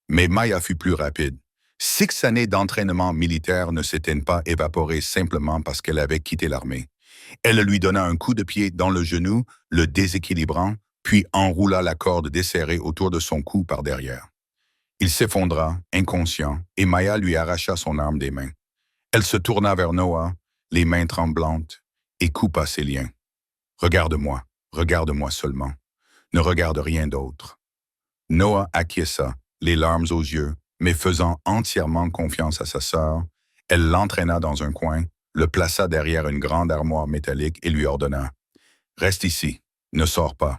Speaker 1: Mais Maya fut plus rapide. 6 années d'entraînement militaire ne s'étaient pas évaporées simplement parce qu'elle avait quitté l'armée. Elle lui donna un coup de pied dans le genou, le déséquilibrant, puis enroula la corde desserrée autour de son cou par derrière. Il s'effondra, inconscient, et Maya lui arracha son arme des mains. Elle se tourna vers Noah, les mains tremblantes, et coupa ses liens. Regarde-moi seulement. Ne regarde rien d'autre. Noah acquiesça, les larmes aux yeux, mais faisant entièrement confiance à sa sœur, elle l'entraîna dans un coin, le plaça derrière une grande armoire métallique et lui ordonna « Reste ici, ne sors pas.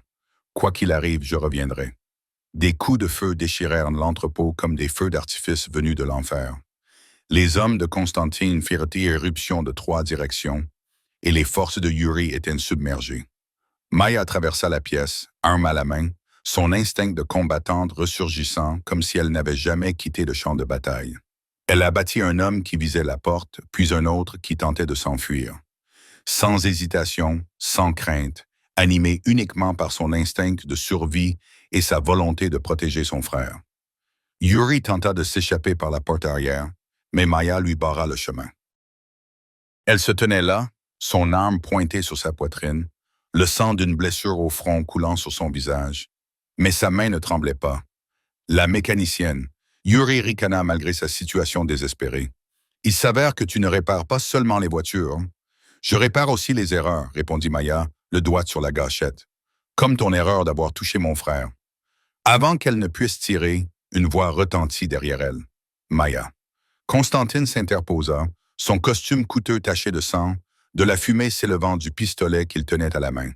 Speaker 1: Quoi qu'il arrive, je reviendrai. » Des coups de feu déchirèrent l'entrepôt comme des feux d'artifice venus de l'enfer. Les hommes de Constantine firent irruption de 3 directions, et les forces de Yuri étaient submergées. Maya traversa la pièce, arme à la main, son instinct de combattante ressurgissant comme si elle n'avait jamais quitté le champ de bataille. Elle abattit un homme qui visait la porte, puis un autre qui tentait de s'enfuir. Sans hésitation, sans crainte, animée uniquement par son instinct de survie et sa volonté de protéger son frère. Yuri tenta de s'échapper par la porte arrière, mais Maya lui barra le chemin. Elle se tenait là, son arme pointée sur sa poitrine, le sang d'une blessure au front coulant sur son visage. Mais sa main ne tremblait pas. La mécanicienne, Yuri ricana malgré sa situation désespérée. « Il s'avère que tu ne répares pas seulement les voitures. Je répare aussi les erreurs, répondit Maya, le doigt sur la gâchette. Comme ton erreur d'avoir touché mon frère. Avant qu'elle ne puisse tirer, une voix retentit derrière elle. Maya. Constantine s'interposa, son costume coûteux taché de sang, de la fumée s'élevant du pistolet qu'il tenait à la main.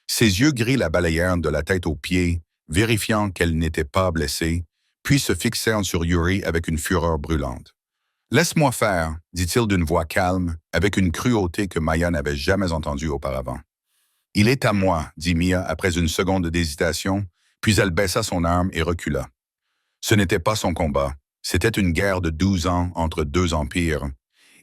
Speaker 1: Ses yeux gris la balayèrent de la tête aux pieds, vérifiant qu'elle n'était pas blessée, puis se fixèrent sur Yuri avec une fureur brûlante. « Laisse-moi faire, dit-il d'une voix calme, avec une cruauté que Maya n'avait jamais entendue auparavant. « Il est à moi, dit Mia après une seconde d'hésitation, puis elle baissa son arme et recula. Ce n'était pas son combat, c'était une guerre de 12 ans entre 2 empires,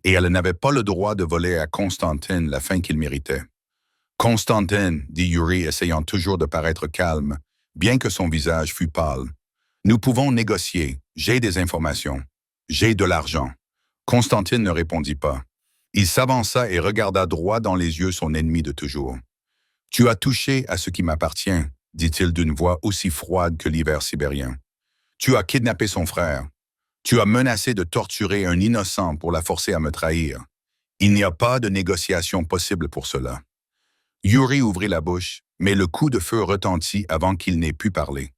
Speaker 1: et elle n'avait pas le droit de voler à Constantine la fin qu'il méritait. « Constantine, dit Yuri essayant toujours de paraître calme, bien que son visage fût pâle. Nous pouvons négocier, j'ai des informations, j'ai de l'argent. » Constantine ne répondit pas. Il s'avança et regarda droit dans les yeux son ennemi de toujours. « Tu as touché à ce qui m'appartient, dit-il d'une voix aussi froide que l'hiver sibérien. Tu as kidnappé son frère. Tu as menacé de torturer un innocent pour la forcer à me trahir. Il n'y a pas de négociation possible pour cela. » Yuri ouvrit la bouche, mais le coup de feu retentit avant qu'il n'ait pu parler.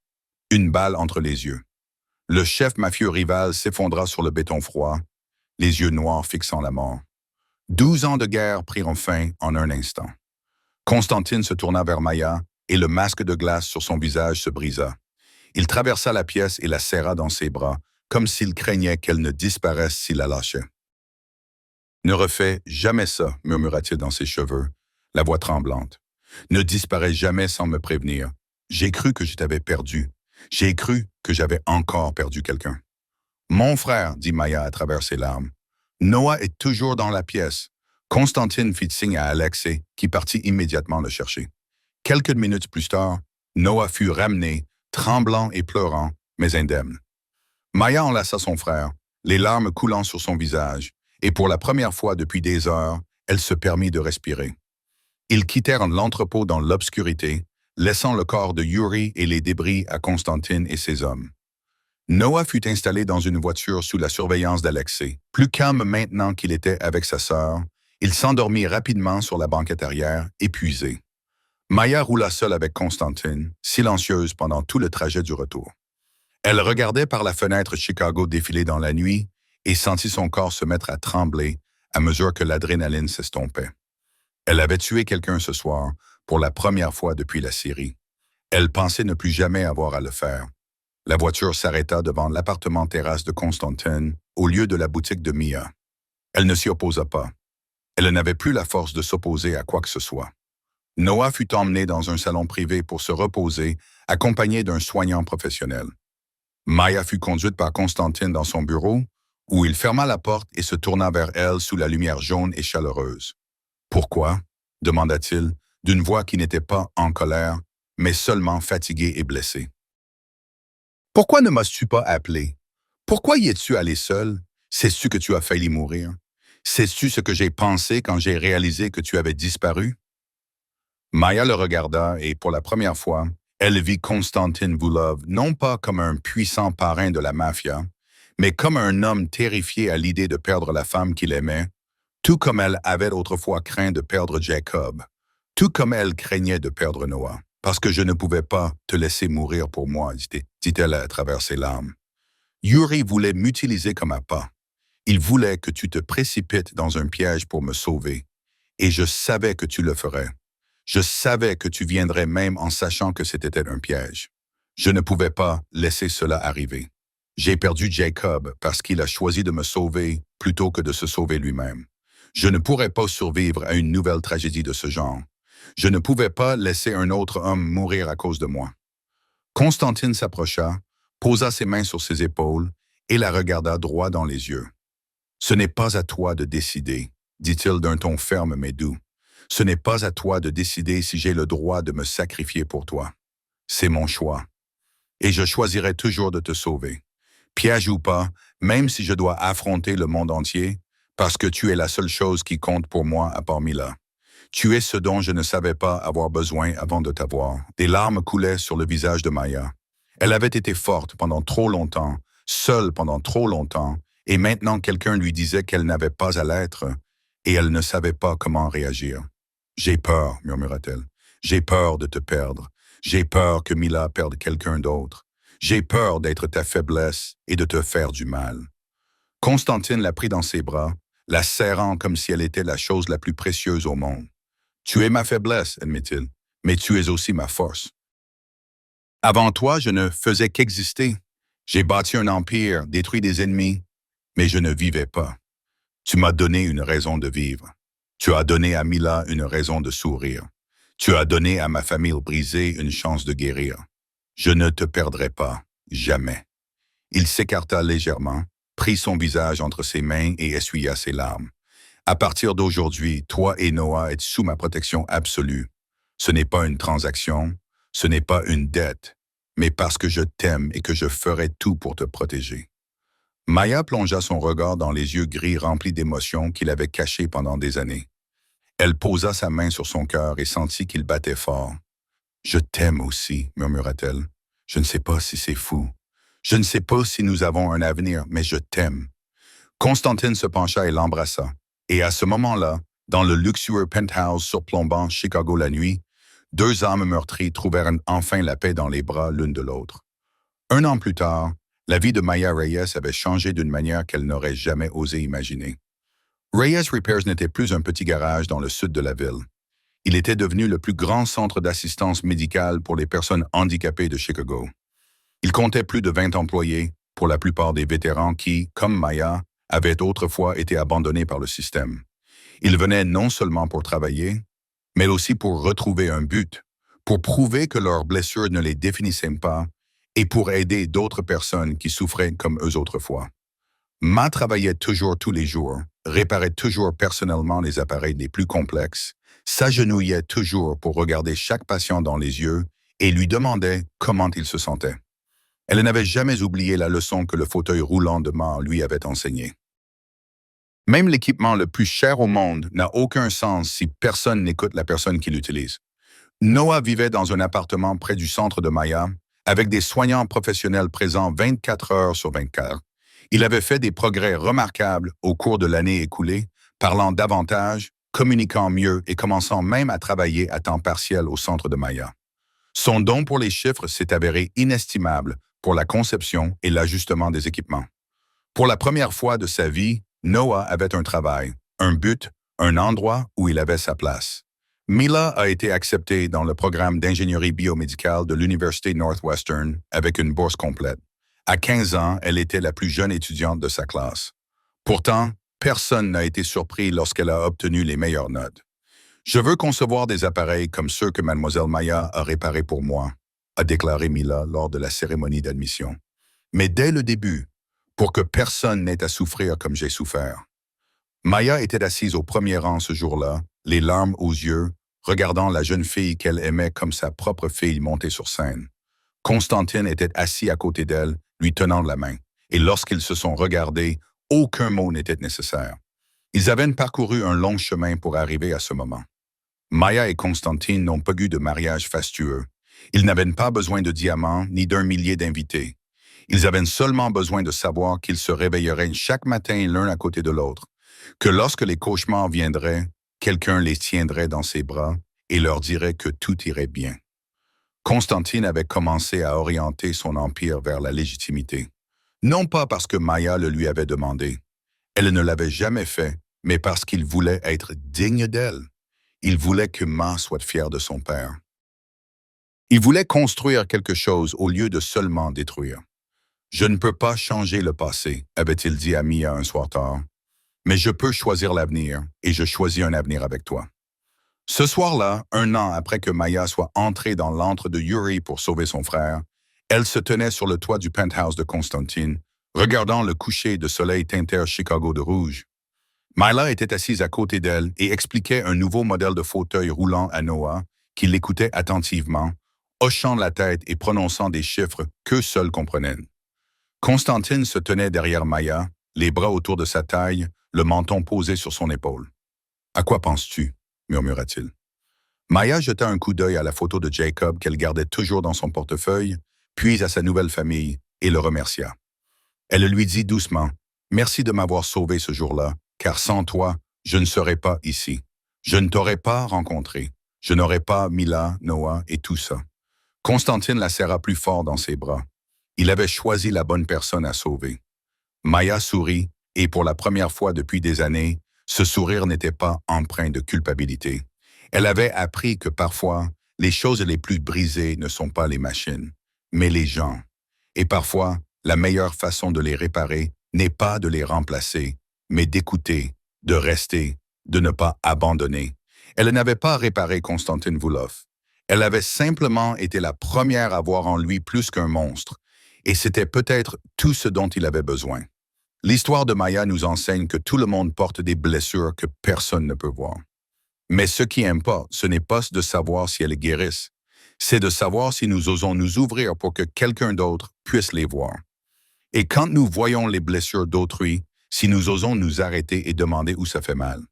Speaker 1: Une balle entre les yeux. Le chef mafieux rival s'effondra sur le béton froid, les yeux noirs fixant la mort. 12 ans de guerre prirent fin en un instant. Constantine se tourna vers Maya et le masque de glace sur son visage se brisa. Il traversa la pièce et la serra dans ses bras, comme s'il craignait qu'elle ne disparaisse s'il la lâchait. « Ne refais jamais ça, murmura-t-il dans ses cheveux, la voix tremblante. « Ne disparais jamais sans me prévenir. J'ai cru que je t'avais perdu. J'ai cru que j'avais encore perdu quelqu'un. »« Mon frère, dit Maya à travers ses larmes. Noah est toujours dans la pièce. » Constantine fit signe à Alexei, qui partit immédiatement le chercher. Quelques minutes plus tard, Noah fut ramené, tremblant et pleurant, mais indemne. Maya enlaça son frère, les larmes coulant sur son visage, et pour la première fois depuis des heures, elle se permit de respirer. Ils quittèrent l'entrepôt dans l'obscurité, laissant le corps de Yuri et les débris à Constantine et ses hommes. Noah fut installé dans une voiture sous la surveillance d'Alexei. Plus calme maintenant qu'il était avec sa sœur, il s'endormit rapidement sur la banquette arrière, épuisé. Maya roula seule avec Constantine, silencieuse pendant tout le trajet du retour. Elle regardait par la fenêtre Chicago défiler dans la nuit et sentit son corps se mettre à trembler à mesure que l'adrénaline s'estompait. Elle avait tué quelqu'un ce soir, pour la première fois depuis la Syrie. Elle pensait ne plus jamais avoir à le faire. La voiture s'arrêta devant l'appartement terrasse de Constantine, au lieu de la boutique de Mia. Elle ne s'y opposa pas. Elle n'avait plus la force de s'opposer à quoi que ce soit. Noah fut emmené dans un salon privé pour se reposer, accompagné d'un soignant professionnel. Maya fut conduite par Constantine dans son bureau, où il ferma la porte et se tourna vers elle sous la lumière jaune et chaleureuse. « Pourquoi ?» demanda-t-il, d'une voix qui n'était pas en colère, mais seulement fatiguée et blessée. « Pourquoi ne m'as-tu pas appelé? Pourquoi y es-tu allé seul? Sais-tu que tu as failli mourir? Sais-tu ce que j'ai pensé quand j'ai réalisé que tu avais disparu? » Maya le regarda et, pour la première fois, Elle vit Konstantin Vulov non pas comme un puissant parrain de la mafia, mais comme un homme terrifié à l'idée de perdre la femme qu'il aimait, tout comme elle avait autrefois craint de perdre Jacob, tout comme elle craignait de perdre Noah. Parce que je ne pouvais pas te laisser mourir pour moi, dit-elle à travers ses larmes. Yuri voulait m'utiliser comme appât. Il voulait que tu te précipites dans un piège pour me sauver. Et je savais que tu le ferais. Je savais que tu viendrais même en sachant que c'était un piège. Je ne pouvais pas laisser cela arriver. J'ai perdu Jacob parce qu'il a choisi de me sauver plutôt que de se sauver lui-même. Je ne pourrais pas survivre à une nouvelle tragédie de ce genre. Je ne pouvais pas laisser un autre homme mourir à cause de moi. Constantine s'approcha, posa ses mains sur ses épaules et la regarda droit dans les yeux. « Ce n'est pas à toi de décider, dit-il d'un ton ferme mais doux. Ce n'est pas à toi de décider si j'ai le droit de me sacrifier pour toi. C'est mon choix. Et je choisirai toujours de te sauver. Piège ou pas, même si je dois affronter le monde entier, parce que tu es la seule chose qui compte pour moi à part Mila. Tu es ce dont je ne savais pas avoir besoin avant de t'avoir. » Des larmes coulaient sur le visage de Maya. Elle avait été forte pendant trop longtemps, seule pendant trop longtemps, et maintenant quelqu'un lui disait qu'elle n'avait pas à l'être, et elle ne savait pas comment réagir. « J'ai peur, murmura-t-elle. J'ai peur de te perdre. J'ai peur que Mila perde quelqu'un d'autre. J'ai peur d'être ta faiblesse et de te faire du mal. » Constantine la prit dans ses bras, la serrant comme si elle était la chose la plus précieuse au monde. « Tu es ma faiblesse, admet-il, mais tu es aussi ma force. Avant toi, je ne faisais qu'exister. J'ai bâti un empire, détruit des ennemis, mais je ne vivais pas. Tu m'as donné une raison de vivre. Tu as donné à Mila une raison de sourire. Tu as donné à ma famille brisée une chance de guérir. Je ne te perdrai pas, jamais. » Il s'écarta légèrement, prit son visage entre ses mains et essuya ses larmes. « À partir d'aujourd'hui, toi et Noah êtes sous ma protection absolue. Ce n'est pas une transaction, ce n'est pas une dette, mais parce que je t'aime et que je ferai tout pour te protéger. » Maya plongea son regard dans les yeux gris remplis d'émotions qu'il avait cachés pendant des années. Elle posa sa main sur son cœur et sentit qu'il battait fort. « Je t'aime aussi, murmura-t-elle. Je ne sais pas si c'est fou. Je ne sais pas si nous avons un avenir, mais je t'aime. » Constantine se pencha et l'embrassa. Et à ce moment-là, dans le luxueux penthouse surplombant Chicago la nuit, deux âmes meurtries trouvèrent enfin la paix dans les bras l'une de l'autre. Un an plus tard, la vie de Maya Reyes avait changé d'une manière qu'elle n'aurait jamais osé imaginer. Reyes Repairs n'était plus un petit garage dans le sud de la ville. Il était devenu le plus grand centre d'assistance médicale pour les personnes handicapées de Chicago. Il comptait plus de 20 employés, pour la plupart des vétérans qui, comme Maya, avaient autrefois été abandonnés par le système. Ils venaient non seulement pour travailler, mais aussi pour retrouver un but, pour prouver que leurs blessures ne les définissaient pas et pour aider d'autres personnes qui souffraient comme eux autrefois. Ma travaillait toujours tous les jours, réparait toujours personnellement les appareils les plus complexes, s'agenouillait toujours pour regarder chaque patient dans les yeux et lui demandait comment il se sentait. Elle n'avait jamais oublié la leçon que le fauteuil roulant de Ma lui avait enseignée. Même l'équipement le plus cher au monde n'a aucun sens si personne n'écoute la personne qui l'utilise. Noah vivait dans un appartement près du centre de Maya, avec des soignants professionnels présents 24 heures sur 24. Il avait fait des progrès remarquables au cours de l'année écoulée, parlant davantage, communiquant mieux et commençant même à travailler à temps partiel au centre de Maya. Son don pour les chiffres s'est avéré inestimable pour la conception et l'ajustement des équipements. Pour la première fois de sa vie, Noah avait un travail, un but, un endroit où il avait sa place. Mila a été acceptée dans le programme d'ingénierie biomédicale de l'Université Northwestern avec une bourse complète. À 15 ans, elle était la plus jeune étudiante de sa classe. Pourtant, personne n'a été surpris lorsqu'elle a obtenu les meilleures notes. « Je veux concevoir des appareils comme ceux que Mademoiselle Maya a réparés pour moi », a déclaré Mila lors de la cérémonie d'admission. Mais dès le début, pour que personne n'ait à souffrir comme j'ai souffert. Maya était assise au premier rang ce jour-là, les larmes aux yeux, regardant la jeune fille qu'elle aimait comme sa propre fille monter sur scène. Constantine était assis à côté d'elle, lui tenant la main, et lorsqu'ils se sont regardés, aucun mot n'était nécessaire. Ils avaient parcouru un long chemin pour arriver à ce moment. Maya et Constantine n'ont pas eu de mariage fastueux, Ils n'avaient pas besoin de diamants ni d'un millier d'invités. Ils avaient seulement besoin de savoir qu'ils se réveilleraient chaque matin l'un à côté de l'autre, que lorsque les cauchemars viendraient, quelqu'un les tiendrait dans ses bras et leur dirait que tout irait bien. Constantine avait commencé à orienter son empire vers la légitimité. Non pas parce que Maya le lui avait demandé. Elle ne l'avait jamais fait, mais parce qu'il voulait être digne d'elle. Il voulait que Ma soit fière de son père. Il voulait construire quelque chose au lieu de seulement détruire. Je ne peux pas changer le passé, avait-il dit à Mia un soir tard, mais je peux choisir l'avenir et je choisis un avenir avec toi. Ce soir-là, 1 an après que Maya soit entrée dans l'antre de Yuri pour sauver son frère, elle se tenait sur le toit du penthouse de Constantine, regardant le coucher de soleil teinter Chicago de rouge. Maya était assise à côté d'elle et expliquait un nouveau modèle de fauteuil roulant à Noah, qui l'écoutait attentivement, hochant la tête et prononçant des chiffres qu'eux seuls comprenaient. Constantine se tenait derrière Maya, les bras autour de sa taille, le menton posé sur son épaule. « À quoi penses-tu » murmura-t-il. Maya jeta un coup d'œil à la photo de Jacob qu'elle gardait toujours dans son portefeuille, puis à sa nouvelle famille, et le remercia. Elle lui dit doucement, « Merci de m'avoir sauvé ce jour-là, car sans toi, je ne serais pas ici. Je ne t'aurais pas rencontré. Je n'aurais pas Mila, Noah et tout ça. » Constantine la serra plus fort dans ses bras. Il avait choisi la bonne personne à sauver. Maya sourit, et pour la première fois depuis des années, ce sourire n'était pas empreint de culpabilité. Elle avait appris que parfois, les choses les plus brisées ne sont pas les machines, mais les gens. Et parfois, la meilleure façon de les réparer n'est pas de les remplacer, mais d'écouter, de rester, de ne pas abandonner. Elle n'avait pas réparé Constantine Vouloff. Elle avait simplement été la première à voir en lui plus qu'un monstre, et c'était peut-être tout ce dont il avait besoin. L'histoire de Maya nous enseigne que tout le monde porte des blessures que personne ne peut voir. Mais ce qui importe, ce n'est pas de savoir si elles guérissent, c'est de savoir si nous osons nous ouvrir pour que quelqu'un d'autre puisse les voir. Et quand nous voyons les blessures d'autrui, si nous osons nous arrêter et demander où ça fait mal.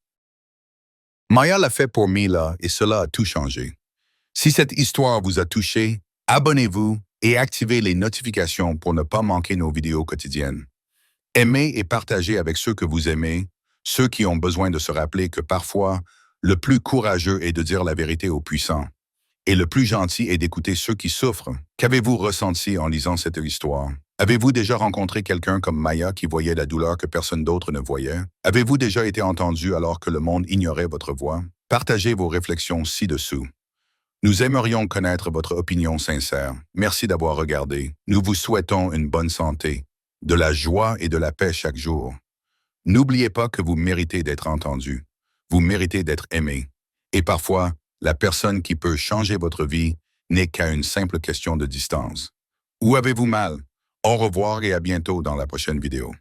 Speaker 1: Maya l'a fait pour Mila et cela a tout changé. Si cette histoire vous a touché, abonnez-vous et activez les notifications pour ne pas manquer nos vidéos quotidiennes. Aimez et partagez avec ceux que vous aimez, ceux qui ont besoin de se rappeler que parfois, le plus courageux est de dire la vérité aux puissants, et le plus gentil est d'écouter ceux qui souffrent. Qu'avez-vous ressenti en lisant cette histoire? Avez-vous déjà rencontré quelqu'un comme Maya qui voyait la douleur que personne d'autre ne voyait? Avez-vous déjà été entendu alors que le monde ignorait votre voix? Partagez vos réflexions ci-dessous. Nous aimerions connaître votre opinion sincère. Merci d'avoir regardé. Nous vous souhaitons une bonne santé, de la joie et de la paix chaque jour. N'oubliez pas que vous méritez d'être entendu. Vous méritez d'être aimé. Et parfois, la personne qui peut changer votre vie n'est qu'à une simple question de distance. Où avez-vous mal? Au revoir et à bientôt dans la prochaine vidéo.